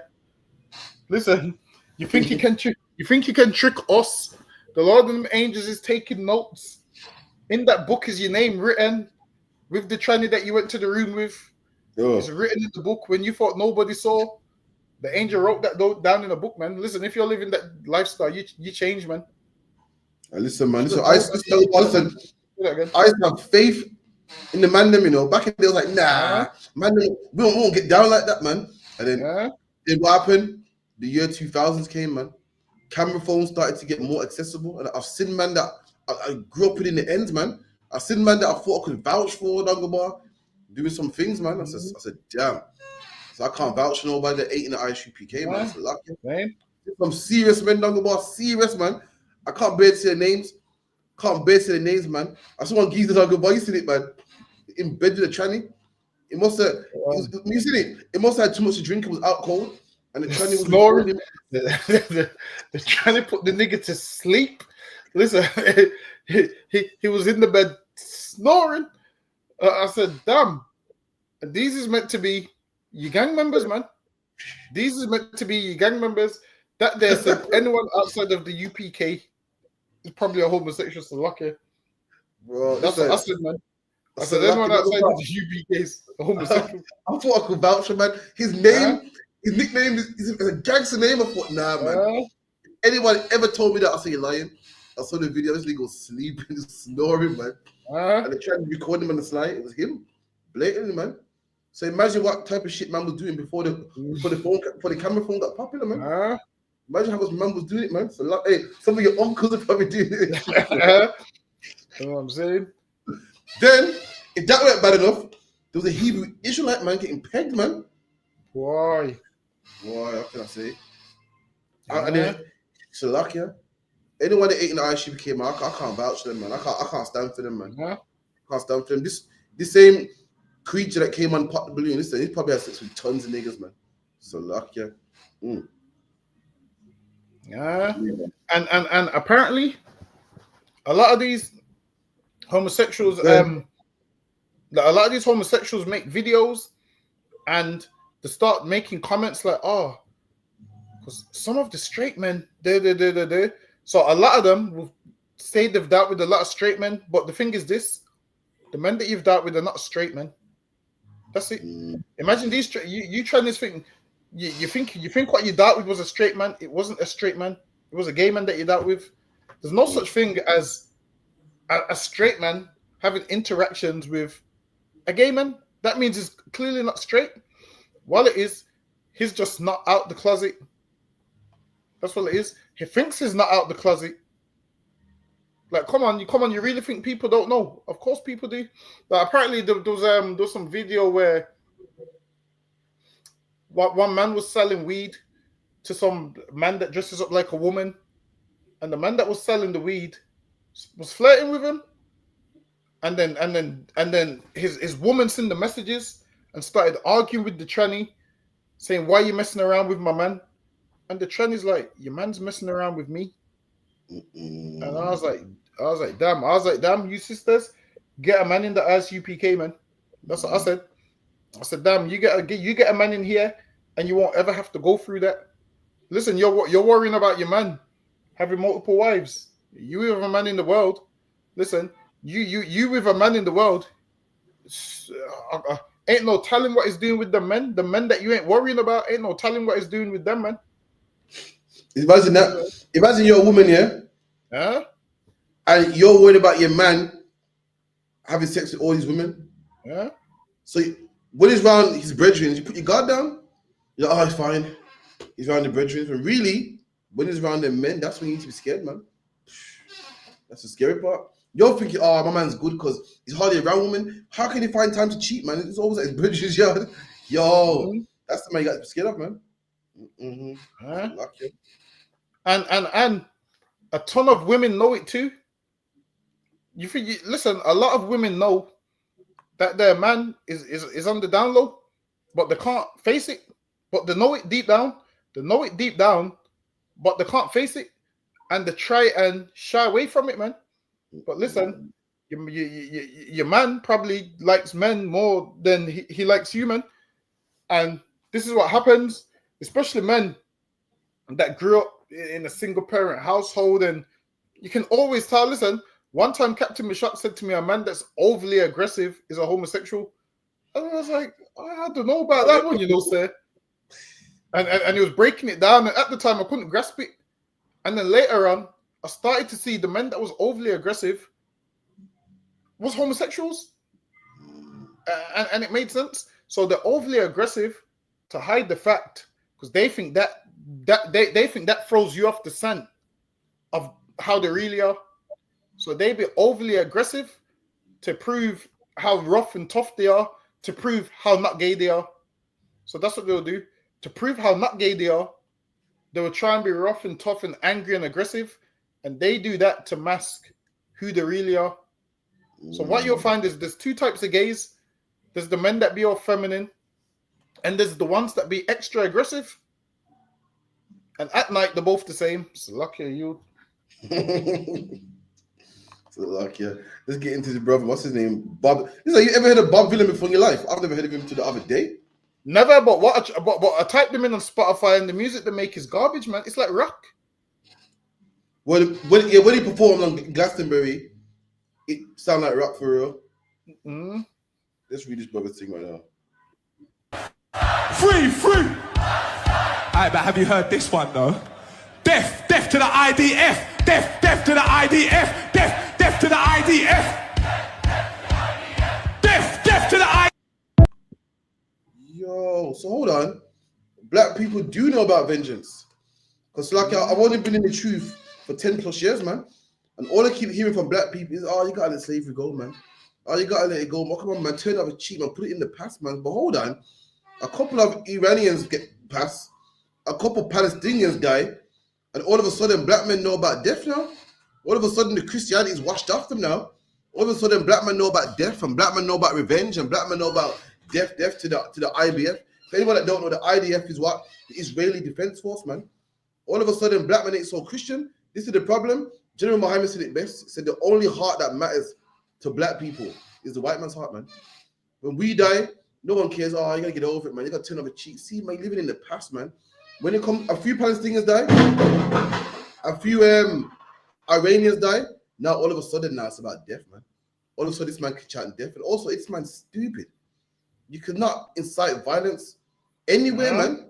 S20: Listen, you think you can trick us? The Lord and the angels is taking notes. In that book is your name written with the tranny that you went to the room with. It's written in the book. When you thought nobody saw, the angel wrote that down in the book, man. Listen, if you're living that lifestyle, you change, man.
S21: Listen, man. I used to have faith in the man them, you know. Back in the day, I was like, nah, man, we won't get down like that, man. And then what happened? The year 2000s came, man. Camera phones started to get more accessible, and I've seen man that I grew up with in the ends, man. I've seen man that I thought I could vouch for, Dungabar, doing some things, man. I said, damn. So I can't vouch for nobody that ain't in the ISUPK, man. It's lucky. Some serious men, Dungabar, serious, man. I can't bear to say their names, man. I saw one geezer Dungabar, you seen it, man. In bed with a tranny. It must have, you seen it? It must have had too much to drink. It was out cold. And the tranny was
S20: snoring. The tranny put the nigga to sleep. Listen, he was in the bed snoring. I said, damn. These is meant to be your gang members, man. These is meant to be your gang members. That there said anyone outside of the UPK is probably a homosexual, so lucky.
S21: Bro,
S20: that's what I said, man. I said anyone outside of the UPK is a homosexual.
S21: I thought I could vouch for, man. His name, his nickname is a gangster name. I thought, nah, man. If anyone ever told me that, I say you're lying. I saw the video, this nigga was sleeping, snoring, man. And they tried to record him on the slide. It was him, blatantly, man. So imagine what type of shit man was doing before the camera phone got popular, man. Imagine how much man was doing it, man. So like, hey, some of your uncles are probably doing it.
S20: You know what I'm saying?
S21: Then, if that weren't bad enough, there was a Hebrew Israelite man getting pegged, man.
S20: Why?
S21: How can I say? And then, Salakia. Anyone that ain't in the ISUPK, man, I can't vouch for them, man. I can't stand for them, man. I can't stand for them. This same creature that came on Pot the Balloon, listen, he probably has sex with tons of niggas, man. Salakia.
S20: And apparently a lot of these homosexuals make videos and they start making comments like, oh, because some of the straight men so a lot of them will say they've dealt with a lot of straight men, but the thing is this, the men that you've dealt with are not straight men. That's it. Imagine these you trying this thing. You think what you dealt with was a straight man. It wasn't a straight man. It was a gay man that you dealt with. There's no such thing as a straight man having interactions with a gay man. That means he's clearly not straight. While it is, he's just not out the closet. That's what it is. He thinks he's not out the closet. Like, come on, you really think people don't know? Of course people do. Like, apparently there was some video where one man was selling weed to some man that dresses up like a woman, and the man that was selling the weed was flirting with him, and then his woman sent the messages and started arguing with the tranny, saying, "Why are you messing around with my man?" And the tranny's like, "Your man's messing around with me." And I was like, damn, you sisters, get a man in the ISUPK, man. That's what I said. I said, damn, you get a man in here, and you won't ever have to go through that. Listen, you're worrying about your man having multiple wives. You with a man in the world. Listen, you with a man in the world. Ain't no telling what he's doing with the men. The men that you ain't worrying about, ain't no telling what he's doing with them, man.
S21: Imagine that. Imagine you're a woman, yeah?
S20: Huh?
S21: And you're worried about your man having sex with all these women.
S20: Yeah.
S21: So when he's around his brethren, you put your guard down. You're like, oh, it's fine. He's around the brethren. But really, when he's around the men, that's when you need to be scared, man. That's the scary part. You're thinking, oh, my man's good because he's hardly around women. How can he find time to cheat, man? It's always at his brethren's yard. Yo, that's the man you got to be scared of, man.
S20: Huh? And a ton of women know it too. Listen, a lot of women know that their man is on the down low, but they can't face it. But they know it deep down. But they can't face it, and they try and shy away from it, man. But listen, your man probably likes men more than he likes you, man. And this is what happens, especially men that grew up in a single parent household, and you can always tell. Listen, one time Captain Mashak said to me, a man that's overly aggressive is a homosexual. And I was like, I don't know about that one, sir. And he was breaking it down, and at the time I couldn't grasp it. And then later on, I started to see the men that was overly aggressive was homosexuals. And it made sense. So they're overly aggressive to hide the fact, because they think that throws you off the scent of how they really are. So they be overly aggressive to prove how rough and tough they are, to prove how not gay they are. So that's what they'll do. To prove how not gay they are, they will try and be rough and tough and angry and aggressive, and they do that to mask who they really are. So what you'll find is there's two types of gays. There's the men that be all feminine, and there's the ones that be extra aggressive. And at night, they're both the same. So lucky you.
S21: So lucky. Let's get into his brother. What's his name? Bob. Listen, you ever heard of Bob Villain before in your life? I've never heard of him till the other day.
S20: Never, but I typed them in on Spotify, and the music they make is garbage, man. It's like rock.
S21: When he performed on Glastonbury, it sounded like rock for real.
S20: Mm-hmm.
S21: Let's read this brother's thing right now.
S2: Free! Alright, but have you heard this one though? Death to the IDF! Death to the IDF! Death to the IDF! Death to the IDF!
S21: Yo, so hold on. Black people do know about vengeance. Because like I've only been in the truth for 10 plus years, man. And all I keep hearing from black people is, oh, you gotta let slavery go, man. Oh, you gotta let it go. Come on, man, turn it up a cheap, man, put it in the past, man. But hold on. A couple of Iranians get passed, a couple Palestinians die, and all of a sudden black men know about death now. All of a sudden the Christianity is washed off them now. All of a sudden black men know about death, and black men know about revenge, and black men know about death to the IDF. For anyone that don't know, the IDF is what? The Israeli Defense Force, man. All of a sudden black men ain't so Christian. This is the problem. General Mohammed said it best. He said the only heart that matters to black people is the white man's heart, man. When we die, no one cares. Oh, you gotta get over it, man. You gotta turn off a cheek. See, man, living in the past, man. When it comes, a few Palestinians die, a few Iranians die. Now all of a sudden, now it's about death, man. All of a sudden, this man can chant death, and also this man's stupid. You cannot incite violence anywhere, man.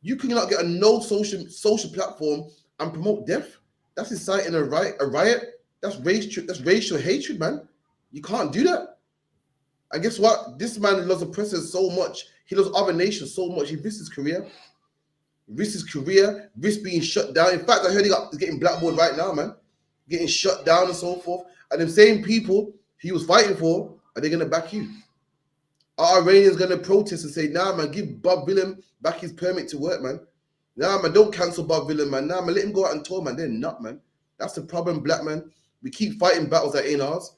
S21: You cannot get a no social platform and promote death. That's inciting a riot. That's racial hatred, man. You can't do that. And guess what? This man loves oppressors so much. He loves other nations so much. He risks his career. Risks being shut down. In fact, I heard he's getting blackballed right now, man. getting shut down and so forth. And the same people he was fighting for, are they gonna back you? Are Iranians gonna protest and say, nah, man, give Bob Dylan back his permit to work, man? Nah, man, don't cancel Bob Dylan, man. Nah, man, let him go out and tour, man. They're not, man. That's the problem, black man. We keep fighting battles that ain't ours.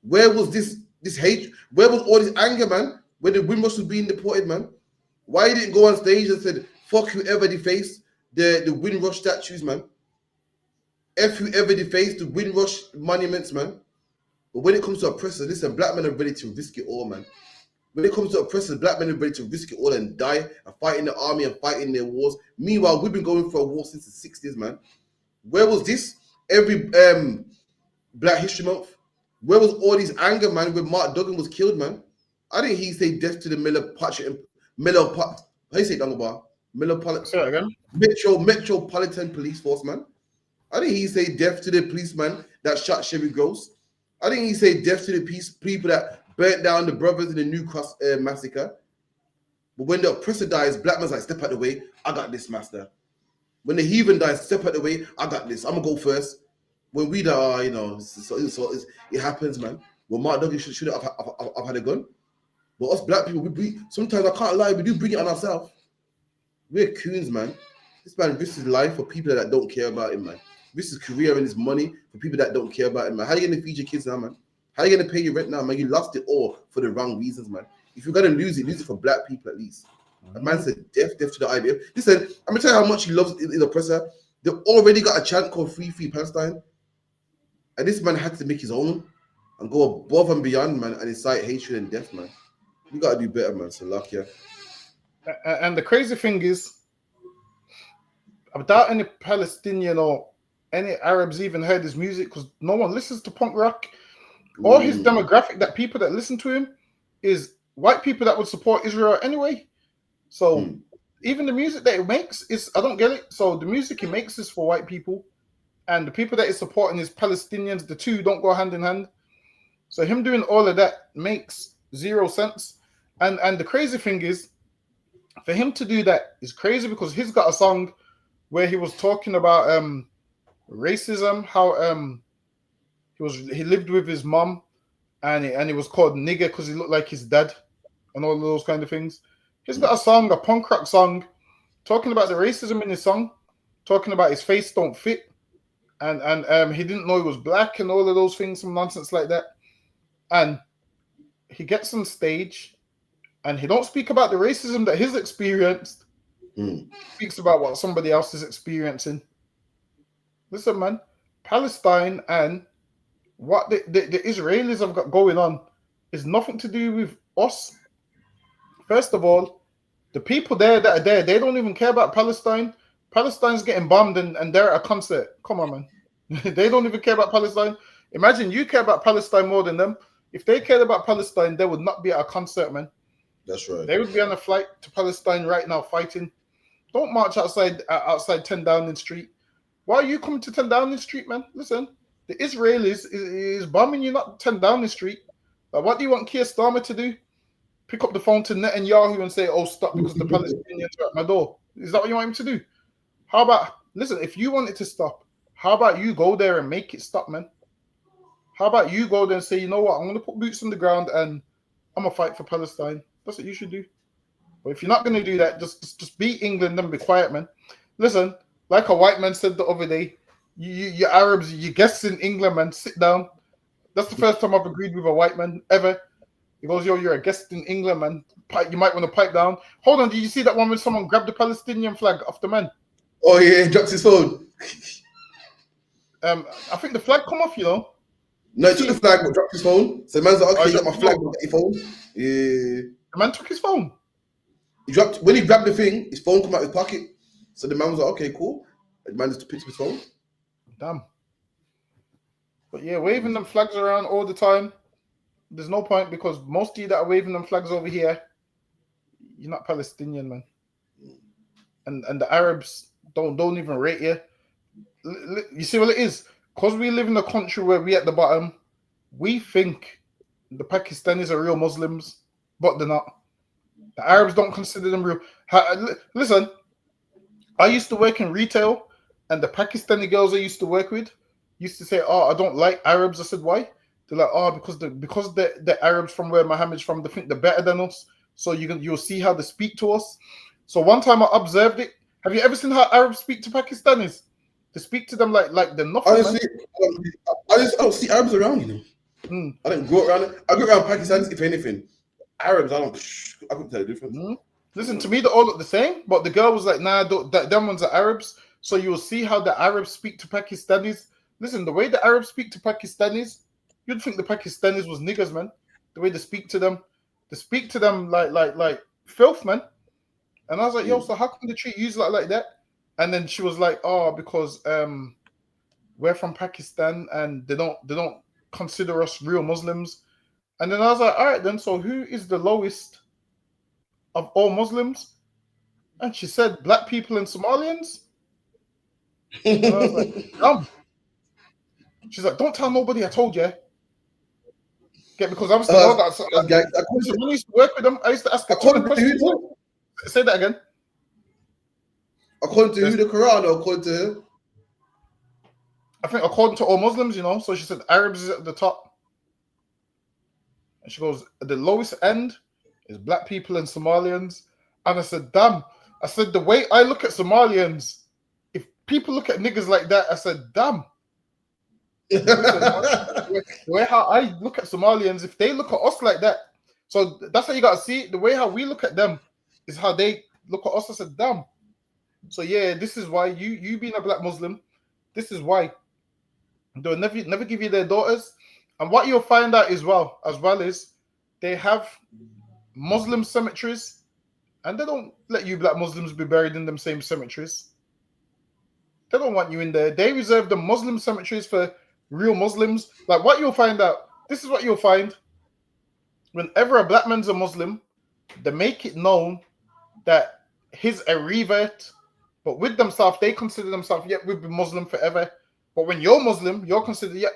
S21: Where was this hate? Where was all this anger, man? When the Windrush was being deported, man? Why you didn't go on stage and said, fuck whoever defaced the Windrush statues, man? F whoever defaced the Windrush monuments, man? But when it comes to oppressors, listen, black men are ready to risk it all, man. When it comes to oppressors, black men are ready to risk it all and die and fight in the army and fight in their wars. Meanwhile, we've been going for a war since the 60s, man. Where was this? Every Black History Month? Where was all this anger, man, when Mark Duggan was killed, man? I didn't hear he say death to the how you say it, Metropolitan Police Force, man. I didn't hear he say death to the policeman that shot Chevy Gross. I didn't he say death to the people that burnt down the brothers in the New Cross massacre. But when the oppressor dies, black man's like, step out the way, I got this, master. When the heathen dies, step out the way, I got this, I'm gonna go first. When we die, you know, it happens, man. Well, Mark Duggan should have had a gun. But us black people, we sometimes, I can't lie, we do bring it on ourselves. We're coons, man. This man risks his life for people that don't care about him, man. Risks his career and his money for people that don't care about him, man. How are you going to feed your kids now, man? How are you going to pay your rent now, man? You lost it all for the wrong reasons, man. If you're going to lose it for black people at least. A man said death to the idea. Listen, I'm going to tell you how much he loves his oppressor. They've already got a chant called Free Palestine. And this man had to make his own and go above and beyond, man, and incite hatred and death, man. You got to do better, man. So luck, yeah.
S20: And the crazy thing is, without any Palestinian or any Arabs even heard his music, because no one listens to punk rock. All his demographic, that people that listen to him, is white people that would support Israel anyway. So even the music that he makes is, I don't get it. So the music he makes is for white people, and the people that he's supporting is Palestinians. The two don't go hand in hand. So him doing all of that makes zero sense. And the crazy thing is, for him to do that is crazy because he's got a song where he was talking about racism, how he lived with his mom and he was called nigger because he looked like his dad and all of those kind of things. He's got a song, a punk rock song, talking about the racism in his song, talking about his face don't fit, and he didn't know he was black and all of those things, some nonsense like that. And he gets on stage and he don't speak about the racism that he's experienced. He speaks about what somebody else is experiencing. Listen, man, Palestine and what the Israelis have got going on is nothing to do with us. First of all, the people there that are there, they don't even care about Palestine. Palestine's getting bombed and they're at a concert. Come on, man. They don't even care about Palestine. Imagine you care about Palestine more than them. If they cared about Palestine, they would not be at a concert, man.
S21: That's right.
S20: They would be on a flight to Palestine right now fighting. Don't march outside 10 Downing Street. Why are you coming to 10 Downing Street, man? Listen, the Israelis is bombing you, not 10 Downing Street. Like, what do you want Keir Starmer to do? Pick up the phone to Netanyahu and say, oh, stop because the Palestinians are at my door. Is that what you want him to do? How about, listen, if you want it to stop, how about you go there and make it stop, man? How about you go there and say, you know what, I'm going to put boots on the ground and I'm going to fight for Palestine. That's what you should do. But if you're not going to do that, just beat England and be quiet, man. Listen, like a white man said the other day, you Arabs, you guests in England, man, sit down. That's the first time I've agreed with a white man ever. He goes, yo, you're a guest in England, man. You might want to pipe down. Hold on, did you see that one when someone grabbed the Palestinian flag off the man?
S21: Oh, yeah, he dropped his phone.
S20: I think the flag come off, you know.
S21: No, he took the flag, but dropped his phone. So the man's like, okay, you got my flag, but get your phone. Yeah.
S20: The man took his phone.
S21: When he grabbed the thing, his phone come out of his pocket. So the man was like, okay, cool. And the man just picked up his phone.
S20: Damn. But yeah, waving them flags around all the time, there's no point because most of you that are waving them flags over here, you're not Palestinian, man. And the Arabs don't even rate you. You see what it is? Because we live in a country where we at the bottom, we think the Pakistanis are real Muslims, but they're not. The Arabs don't consider them real. Listen, I used to work in retail, and the Pakistani girls I used to work with, used to say, "Oh, I don't like Arabs." I said, "Why?" They're like, "Oh, because the Arabs from where Muhammad's from, they think they're better than us. So you'll see how they speak to us." So one time I observed it. Have you ever seen how Arabs speak to Pakistanis? They speak to them like they're nothing.
S21: Honestly, I don't see Arabs around, you know. I don't grow around it. I grew around Pakistanis, if anything. Arabs, I couldn't tell the difference.
S20: Listen, to me, they all look the same, but the girl was like, "Nah, them ones are Arabs." So you will see how the Arabs speak to Pakistanis. Listen, the way the Arabs speak to Pakistanis, you'd think the Pakistanis was niggas, man. The way they speak to them like filth, man. And I was like, "Yo, so how come they treat you like that?" And then she was like, "Oh, because we're from Pakistan and they don't consider us real Muslims." And then I was like, "All right, then. So who is the lowest of all Muslims?" And she said, "Black people and Somalians." And I was like, "Dumb." She's like, "Don't tell nobody I told you." Yeah, because I was when I used to work with them, I used to ask a ton of questions. Say that again.
S21: According to who, the Quran, or according to him?
S20: I think according to all Muslims, you know. So she said Arabs is at the top. And she goes, the lowest end is black people and Somalians. And I said, damn. I said, the way I look at Somalians, if people look at niggas like that, I said, damn. The way how I look at Somalians, if they look at us like that, so that's what you got to see. The way how we look at them is how they look at us. I said, damn. So yeah, this is why you being a black Muslim, this is why they'll never give you their daughters. And what you'll find out as well is they have Muslim cemeteries, and they don't let you black Muslims be buried in them same cemeteries. They don't want you in there. They reserve the Muslim cemeteries for real Muslims. Like what you'll find out, this is what you'll find. Whenever a black man's a Muslim, they make it known that he's a revert, but with themselves, they consider themselves, yeah, we've been Muslim forever. But when you're Muslim, you're considered, yeah,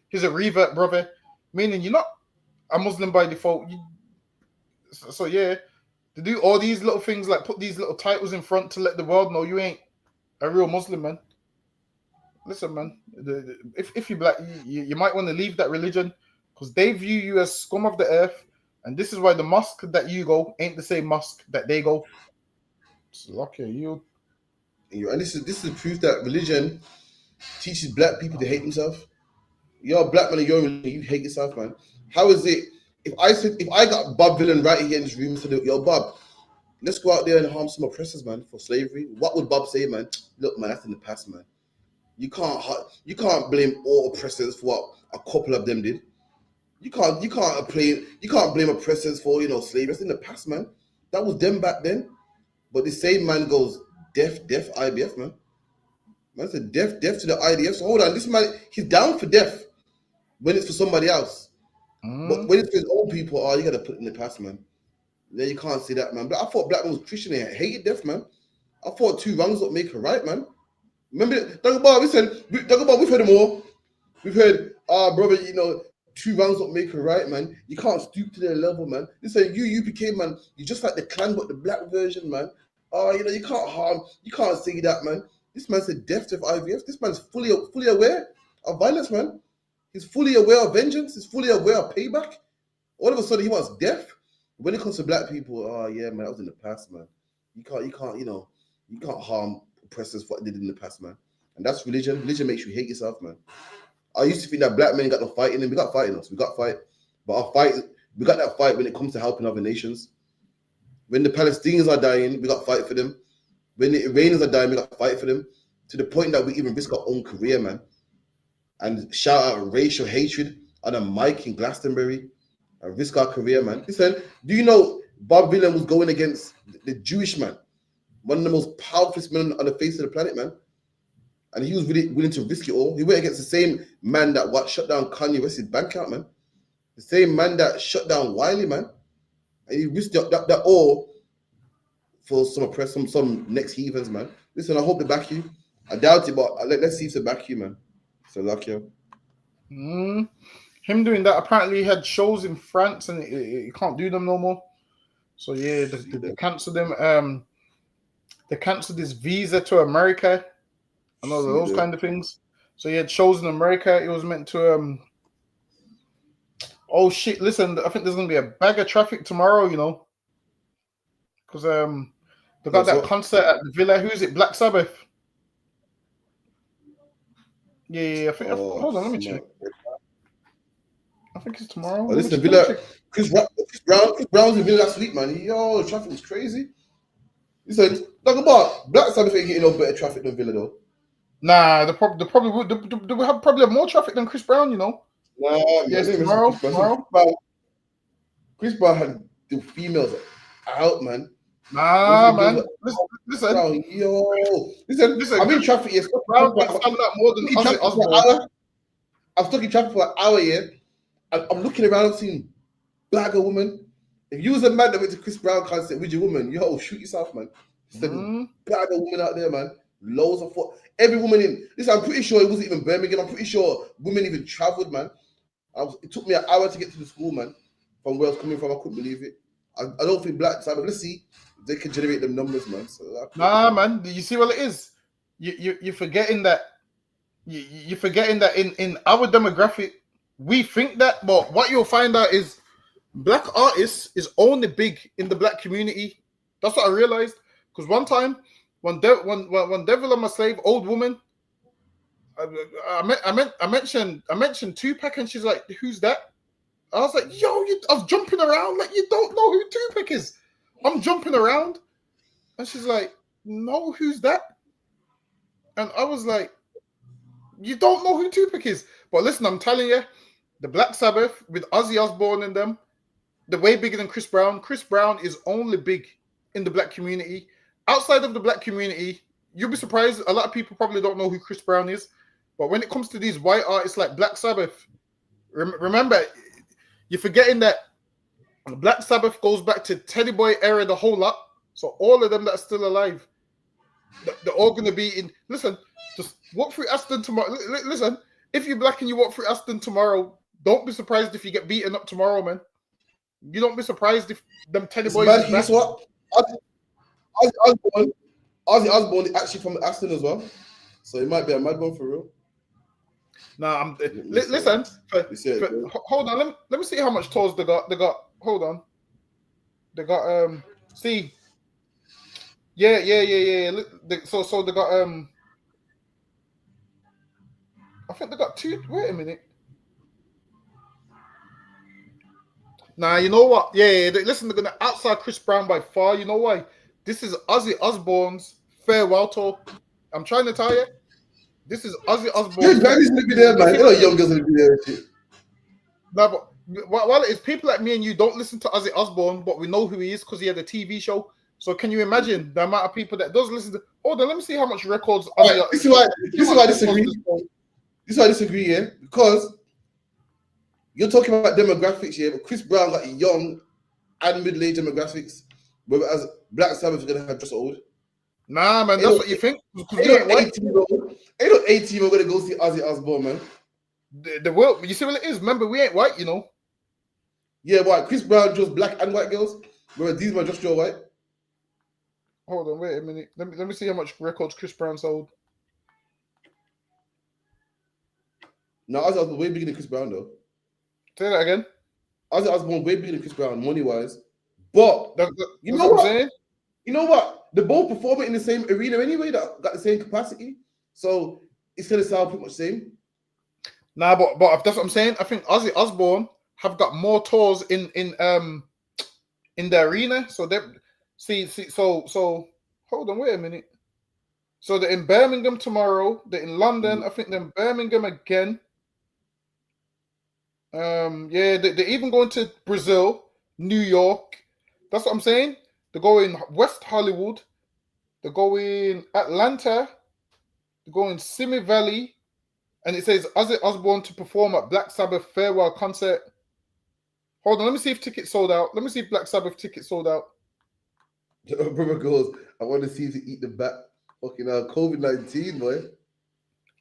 S20: he's a revert brother, meaning you're not a Muslim by default. So yeah, to do all these little things, like put these little titles in front to let the world know you ain't a real Muslim, man. Listen, man, if you're black, you might want to leave that religion because they view you as scum of the earth, and this is why the mosque that you go ain't the same mosque that they go. So, okay,
S21: and this is proof that religion teaches black people to hate themselves. You're a black man and you're in religion, you hate yourself, man. How is it if I got Bob Villain right here in this room, said, "Yo, Bob, let's go out there and harm some oppressors, man, for slavery"? What would Bob say, man? Look, man, that's in the past, man. You can't blame all oppressors for what a couple of them did. You can't blame oppressors for slavery. That's in the past, man. That was them back then. But the same man goes death IBF, man. Man said death to the IDF. So hold on, this man, he's down for death when it's for somebody else. But when it's for his own people, you gotta put it in the past, man. Then you can't see that, man. But I thought black man was Christian and hated death, man. I thought two wrongs don't make a right, man. Remember, we've heard them all. We've heard, brother, two wrongs don't make a right, man. You can't stoop to their level, man. Listen, UPK, man, you're just like the clan, but the black version, man. You can't harm, you can't say that, man. This man said death to IVF. This man's fully aware of violence, man. He's fully aware of vengeance. He's fully aware of payback. All of a sudden, he wants death. When it comes to black people, yeah, man, that was in the past, man. You can't harm oppressors for what they did in the past, man. And that's religion. Religion makes you hate yourself, man. I used to think that black men got no fight in them. We got fight in us. We got fight. But we got that fight when it comes to helping other nations. When the Palestinians are dying, we got fight for them. When the Iranians are dying, we got fight for them. To the point that we even risk our own career, man. And shout out racial hatred on a mic in Glastonbury. And risk our career, man. Listen, do you know Bob Dylan was going against the Jewish man? One of the most powerful men on the face of the planet, man. And he was really willing to risk it all. He went against the same man that shut down Kanye West's bank account, man. The same man that shut down Wiley, man. And he risked that all for some next heathens, man. Listen, I hope they back you. I doubt it, but let's see if they back you, man. So luck you.
S20: Him doing that, apparently he had shows in France and he can't do them no more. So yeah, they cancelled him. They cancelled his visa to America and all those kind of things. So he had shows in America. It was meant to oh shit! Listen, I think there's gonna be a bag of traffic tomorrow. You know, because they got that concert at the Villa. Who is it? Black Sabbath. Yeah. I think. Hold on, let me check. I think it's tomorrow.
S21: Oh, listen, Villa. Chris Brown's in Villa last week, man. Yo, the traffic was crazy. Listen, talk about Black Sabbath ain't getting no better traffic than Villa though.
S20: Nah, they probably would. They will have probably have more traffic than Chris Brown. You know.
S21: Nah,
S20: yes, tomorrow.
S21: Chris Brown had the females out, man.
S20: Nah, man. Listen.
S21: Brown, listen. I'm in traffic here.
S20: Brown gets done that more than Ozzy Osbourne.
S21: I'm stuck in traffic for an hour here. I'm looking around and seeing black woman. If you was a man that went to Chris Brown concert with your woman, yo, shoot yourself, man. Black woman out there, man. Loads of every woman in. Listen, I'm pretty sure it wasn't even Birmingham. I'm pretty sure women even traveled, man. It took me an hour to get to the school, man. From where I was coming from, I couldn't believe it. I don't think Black Sabbath. Let's see if they can generate them numbers, man. So
S20: nah, man. You see what it is? You're forgetting that. You're forgetting that in our demographic, we think that, but what you'll find out is black artists is only big in the black community. That's what I realized. Because one time, when Devil on My Slave, Old Woman, I mentioned Tupac, and she's like, "Who's that?" I was like, "Yo, I was jumping around like you don't know who Tupac is." I'm jumping around, and she's like, "No, who's that?" And I was like, "You don't know who Tupac is?" But listen, I'm telling you, the Black Sabbath with Ozzy Osbourne in them, they're way bigger than Chris Brown. Chris Brown is only big in the black community. Outside of the black community, you'll be surprised. A lot of people probably don't know who Chris Brown is. But when it comes to these white artists like Black Sabbath, remember, you're forgetting that Black Sabbath goes back to Teddy Boy era, the whole lot. So all of them that are still alive, they're all going to be in. Listen, just walk through Aston tomorrow. Listen, if you're black and you walk through Aston tomorrow, don't be surprised if you get beaten up tomorrow, man. You don't be surprised if them Teddy Boys.
S21: Guess what? Ozzy Osbourne is actually from Aston as well, so it might be a mad one for real.
S20: Nah, listen. Hold on. Let me see how much tours they got. Hold on. They got See. Yeah. So they got I think they got 2. Wait a minute. Nah, you know what? Yeah. Listen, they're gonna outside Chris Brown by far. You know why? This is Ozzy Osbourne's farewell tour. I'm trying to tell you. This is Ozzy Osbourne.
S21: Barry's gonna be there, man. Young girls gonna be there.
S20: No, but while it's people like me and you don't listen to Ozzy Osbourne, but we know who he is because he had a TV show. So can you imagine the amount of people that does listen to? Oh, then let me see how much records.
S21: Right, this is why I disagree. This is why I disagree, yeah, because you're talking about demographics, yeah, but Chris Brown got young and middle-aged demographics, whereas Black Sabbath is gonna have just old.
S20: Nah, man, that's what you think.
S21: Ain't no 18-year-old gonna go see Ozzy Osbourne, man.
S20: The world, you see what it is. Remember, we ain't white, you know.
S21: Yeah, why? Chris Brown draws black and white girls, whereas these men just draw white.
S20: Hold on, wait a minute. Let me see how much records Chris Brown sold.
S21: No, Ozzy Osbourne way bigger than Chris Brown, though.
S20: Say that again.
S21: Ozzy Osbourne way bigger than Chris Brown, money-wise. But you know
S20: what
S21: what?
S20: I'm saying?
S21: You know what? They're both performing in the same arena anyway. That got the same capacity, so it's gonna sound pretty much the same.
S20: Nah, but that's what I'm saying. I think Ozzy Osbourne have got more tours in the arena. So they so hold on, wait a minute. So they're in Birmingham tomorrow. They're in London. I think they're in Birmingham again. Yeah, they're even going to Brazil, New York. That's what I'm saying. They're going West Hollywood. They're going Atlanta. They're going Simi Valley. And it says Ozzy Osbourne to perform at Black Sabbath farewell concert. Hold on, let me see if tickets sold out. Let me see if Black Sabbath tickets sold out.
S21: Brother goes, I want to see you eat the bat. Fucking COVID-19, boy.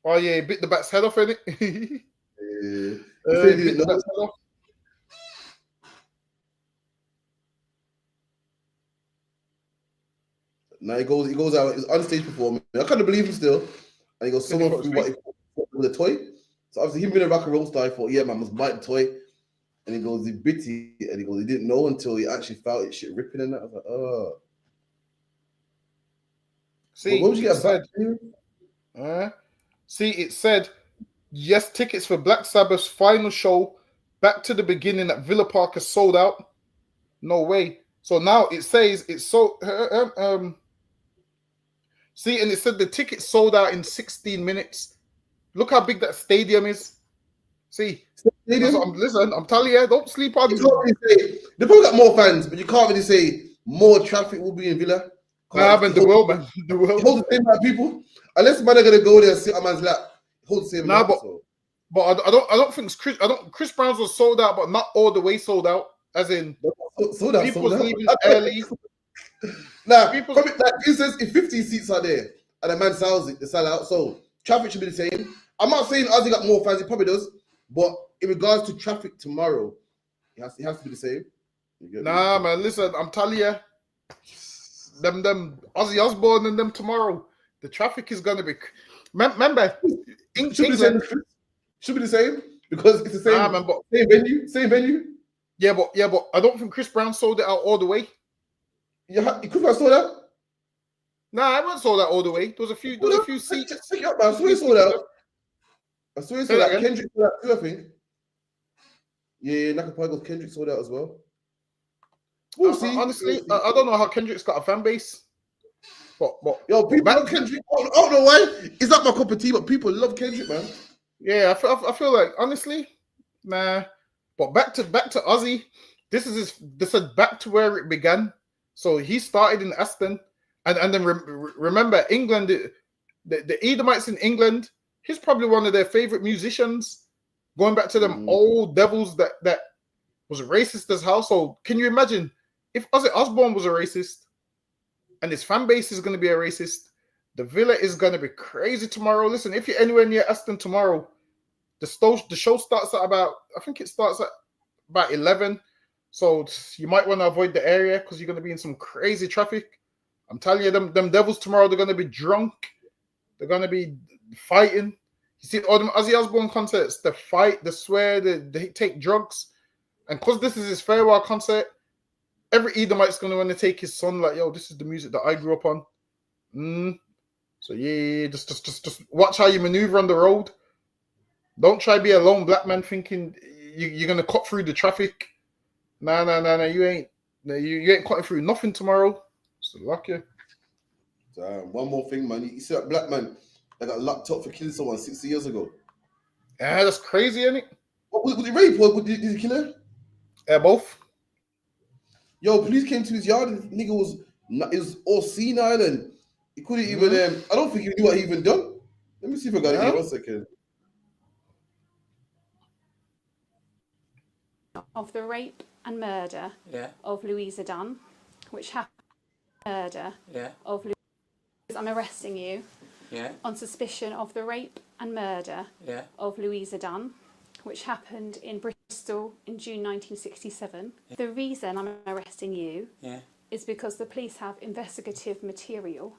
S20: Oh yeah, he bit the bat's head off, innit?
S21: Yeah.
S20: Bit the bat's head off. Now
S21: he goes out. He's on stage performing. I can't believe him still. And he goes, someone threw what he was a toy. So obviously him being a rock and roll star, I thought, yeah, man, must buy the toy. And he goes, he bit it, and he goes, he didn't know until he actually felt it shit ripping in that. I was like, oh.
S20: See,
S21: what would you get back?
S20: See, it said, yes, tickets for Black Sabbath's final show, Back to the Beginning at Villa Park is sold out. No way. So now it says it's sold. See, and it said the tickets sold out in 16 minutes. Look how big that stadium is. See, listen, I'm telling you, don't sleep on.
S21: You can't really say, they probably got more fans, but you can't really say more traffic will be in Villa.
S20: Nah, man, the world, man. The world.
S21: It holds the same amount of people. Unless man are gonna go there and sit on man's lap. It holds the same
S20: Nah,
S21: amount.
S20: but I don't think Chris Brown's was sold out, but not all the way sold out. As in,
S21: sold out.
S20: People's leaving early.
S21: Nah, probably, like he says, if 15 seats are there and a man sells it, they sell out. So traffic should be the same. I'm not saying Ozzy got more fans, he probably does, but in regards to traffic tomorrow, it has to be the same.
S20: Nah, man, listen, I'm telling you, them Ozzy Osbourne and them tomorrow, the traffic is gonna be. Remember, England
S21: should be the same because it's the same.
S20: Nah, man, but,
S21: same venue.
S20: Yeah, but I don't think Chris Brown sold it out all the way.
S21: Yeah, Chris Brown sold out.
S20: Nah, I wasn't sold out all the way. There was a few seats.
S21: Check it out, man. I swear he sold out. I swear he sold out. Kendrick sold out too, I think. Yeah, Naka goes Kendrick sold out as well. We'll see.
S20: Honestly, I don't know how Kendrick's got a fan base. But
S21: yo, people love Kendrick. I don't know why. It's not my cup of tea, but people love Kendrick, man.
S20: Yeah, I feel like honestly, nah. But back to Ozzy. This is back to where it began. So he started in Aston, and then remember England, the Edomites in England. He's probably one of their favorite musicians. Going back to them old devils that was racist as hell. So can you imagine if Ozzy Osbourne was a racist, and his fan base is going to be a racist? The Villa is going to be crazy tomorrow. Listen, if you're anywhere near Aston tomorrow, the show starts at about 11. So you might want to avoid the area because you're going to be in some crazy traffic. I'm telling you, them devils tomorrow, they're going to be drunk. They're going to be fighting. You see all them Ozzy Osbourne concerts, they fight, they swear, they take drugs. And because this is his farewell concert, every Edomite's going to want to take his son like, yo, this is the music that I grew up on. So yeah, just watch how you maneuver on the road. Don't try to be a lone black man thinking you're going to cut through the traffic. No, you ain't. No, you ain't cutting through nothing tomorrow. So luck you.
S21: One more thing, man. You see that black man that got locked up for killing someone 60 years ago?
S20: Yeah, that's crazy, isn't it?
S21: What was it? Rape? Did he kill her?
S20: Yeah, both.
S21: Yo, police came to his yard and the nigga was all senile and he couldn't even. I don't think he knew what he even done. Let me see if I got it here. 1 second.
S9: Of the rape and murder of Louisa Dunn, which happened of Louisa. I'm arresting you on suspicion of the rape and murder of Louisa Dunn, which happened in Bristol in June 1967. The reason I'm arresting you is because the police have investigative material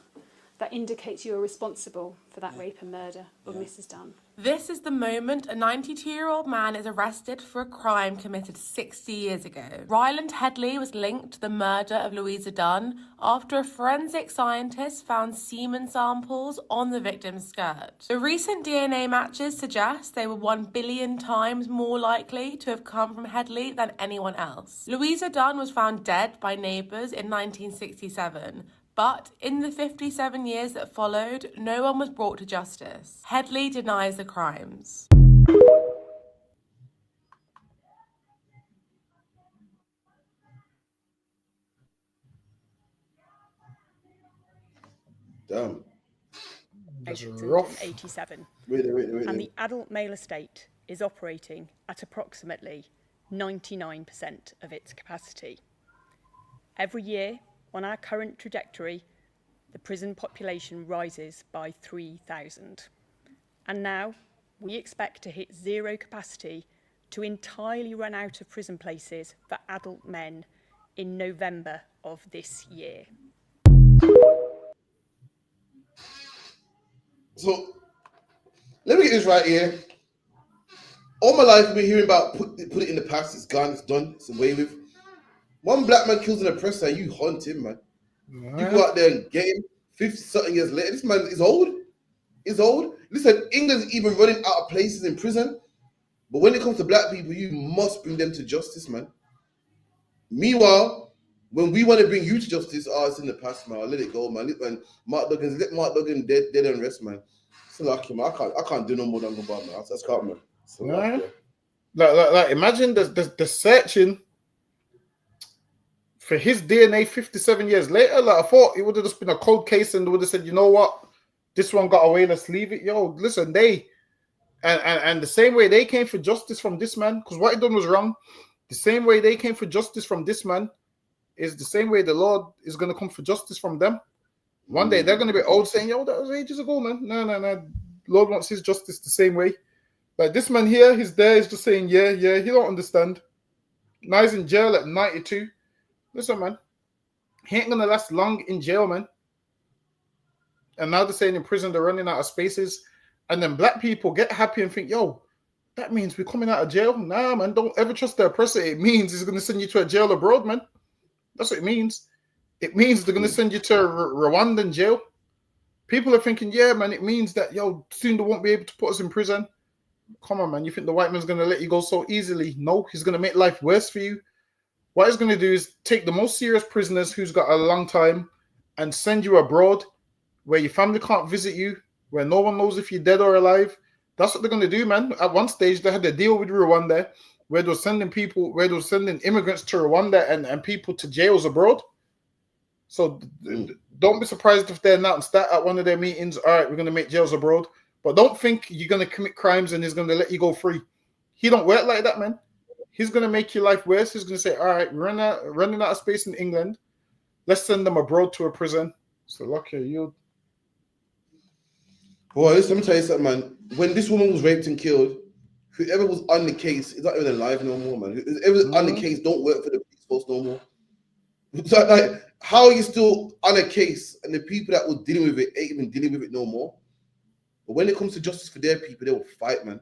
S9: that indicates you are responsible for that rape and murder of Mrs. Dunn.
S10: This is the moment a 92-year-old man is arrested for a crime committed 60 years ago. Ryland Headley was linked to the murder of Louisa Dunn after a forensic scientist found semen samples on the victim's skirt. The recent DNA matches suggest they were 1 billion times more likely to have come from Headley than anyone else. Louisa Dunn was found dead by neighbours in 1967. But in the 57 years that followed, no one was brought to justice. Headley denies the crimes.
S21: Damn.
S23: That's rough. 87.
S21: Wait.
S23: And the adult male estate is operating at approximately 99% of its capacity. Every year, on our current trajectory, the prison population rises by 3,000. And now, we expect to hit zero capacity to entirely run out of prison places for adult men in November of this year.
S21: So, Let me get this right here. All my life, I've been hearing about put it in the past. It's gone. It's done. It's away with. One black man kills an oppressor, and you hunt him, man. You go out there and get him. 50-something years later, this man is old. He's old. Listen, England's even running out of places in prison. But when it comes to black people, you must bring them to justice, man. Meanwhile, when we want to bring you to justice, it's in the past, man. I'll let it go, man. Let Mark Duggan dead and rest, man. It's lucky, man. I can't do no more than go, man. That's can't, man. So
S20: like, imagine the searching for his DNA 57 years later. Like, I thought it would have just been a cold case and they would have said, you know what, this one got away, let's leave it. Yo, listen, and the same way they came for justice from this man, because what he done was wrong. The same way they came for justice from this man is the same way the Lord is going to come for justice from them. One day they're going to be old saying, yo, that was ages ago, man. No. Lord wants his justice the same way. Like this man here, he's there, he's just saying, yeah, he don't understand. Now he's in jail at 92. Listen, man, he ain't going to last long in jail, man. And now they're saying in prison they're running out of spaces. And then black people get happy and think, yo, that means we're coming out of jail. Nah, man, don't ever trust the oppressor. It means he's going to send you to a jail abroad, man. That's what it means. It means they're going to send you to a Rwandan jail. People are thinking, yeah, man, it means that, yo, soon they won't be able to put us in prison. Come on, man. You think the white man's going to let you go so easily? No, he's going to make life worse for you. What he's going to do is take the most serious prisoners who's got a long time and send you abroad where your family can't visit you, where no one knows if you're dead or alive. That's what they're going to do, man. At one stage, they had a deal with Rwanda where they were sending immigrants to Rwanda and people to jails abroad. So don't be surprised if they announce that at one of their meetings. All right, we're going to make jails abroad. But don't think you're going to commit crimes and he's going to let you go free. He don't work like that, man. He's going to make your life worse. He's going to say, all right, we're running out of space in England. Let's send them abroad to a prison. So, lucky you.
S21: Boy, listen, let me tell you something, man. When this woman was raped and killed, whoever was on the case is not even alive no more, man. Whoever was on the case don't work for the police force no more. So, like, how are you still on a case and the people that were dealing with it ain't even dealing with it no more? But when it comes to justice for their people, they will fight, man.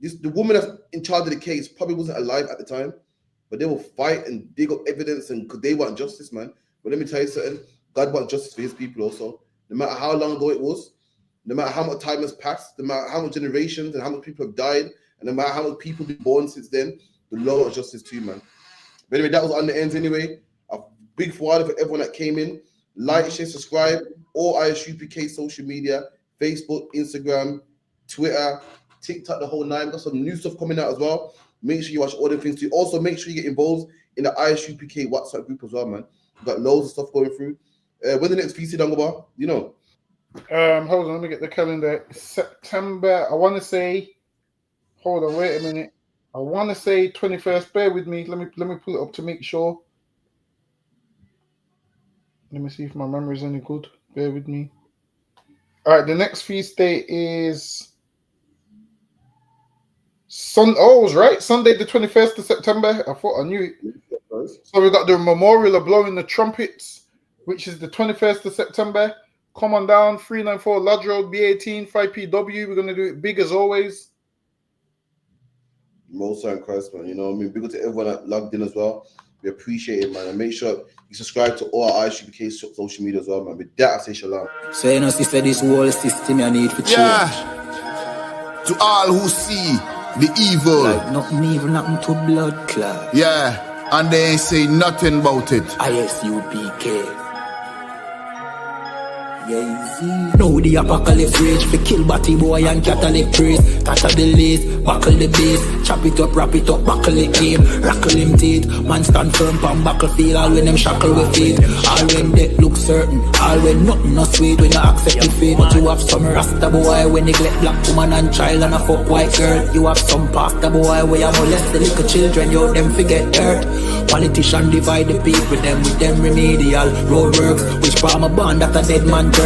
S21: The woman that's in charge of the case probably wasn't alive at the time, but they will fight and dig up evidence and because they want justice, man. But let me tell you something, God wants justice for his people also. No matter how long ago it was, no matter how much time has passed, no matter how many generations and how many people have died, and no matter how many people have been born since then, the Lord wants justice too, man. But anyway, that was on the ends anyway. A big forward for everyone that came in. Like, share, subscribe, all ISUPK social media, Facebook, Instagram, Twitter, TikTok, the whole nine. We've got some new stuff coming out as well. Make sure you watch all the things too. Also, make sure you get involved in the ISUPK WhatsApp group as well, man. We've got loads of stuff going through. When the next VC Dangobar? You know.
S20: Hold on, let me get the calendar. September, I want to say, hold on, wait a minute. I want to say 21st. Bear with me. Let me pull it up to make sure. Let me see if my memory is any good. Bear with me. All right, the next feast day is Sunday the 21st of September. I thought I knew it. So we got the memorial of blowing the trumpets, which is the 21st of September. Come on down, 394 Lodge Road, B18, 5PW. We're going to do it big as always.
S21: Most in Christ, man. You know what I mean? Big up to everyone that logged in as well. We appreciate it, man. And make sure you subscribe to all our ISUPK social media as well, man. With that, I say shalom.
S3: So, you know, sister, this whole system I need for change.
S12: Yeah. To all who see the evil.
S3: Like nothing evil, nothing to blood clot.
S12: Yeah. And they ain't say nothing about it.
S3: ISUPK. Now the apocalypse rage for kill batty boy and Catholic priest. Tatter the lace, buckle the base, chop it up, wrap it up, buckle the game, rackle him teeth. Man stand firm pan battlefield, all when them shackle with feet. All when death look certain, all when nothing no sweet, when you accept the fate. But you have some rasta boy when neglect black woman and child and a fuck white girl. You have some pastor boy where you molest the little children, you them forget hurt. Politician divide the people with them remedial roadworks, which farm a band that a dead man turf.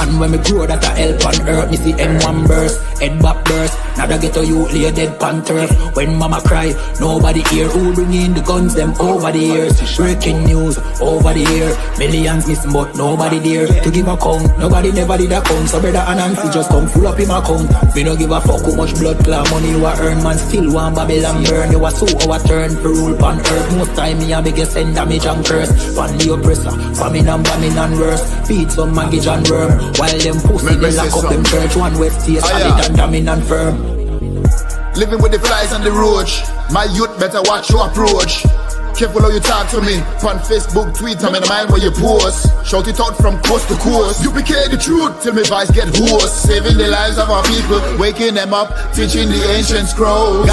S3: And when me grow that a help on earth, me see M1 burst, head back burst, Now they get to you lay dead pan turf. When mama cry, nobody hear. Who bring in the guns, them over the years. Breaking news, over the year. Millions missing but nobody there to give account. Nobody never did account. So brother and Nancy just come full up in my account. Me no give a fuck how much blood clot money you a earn. Man still want Babylon burn. You a so our turn for rule pan earth. Most time me a biggest send damage and curse. Pan the oppressor, famine and bombing and worse. Feed some maggot and worm. While them pussy they lock up them church. One west state solid and damning and firm.
S12: Living with the flies on the roach. My youth better watch your approach. Careful how you talk to me. On Facebook, Twitter, I'm in the mind where you post. Shout it out from coast to coast. UPK the truth till my voice get hoarse. Saving the lives of our people, waking them up, teaching the ancient scrolls.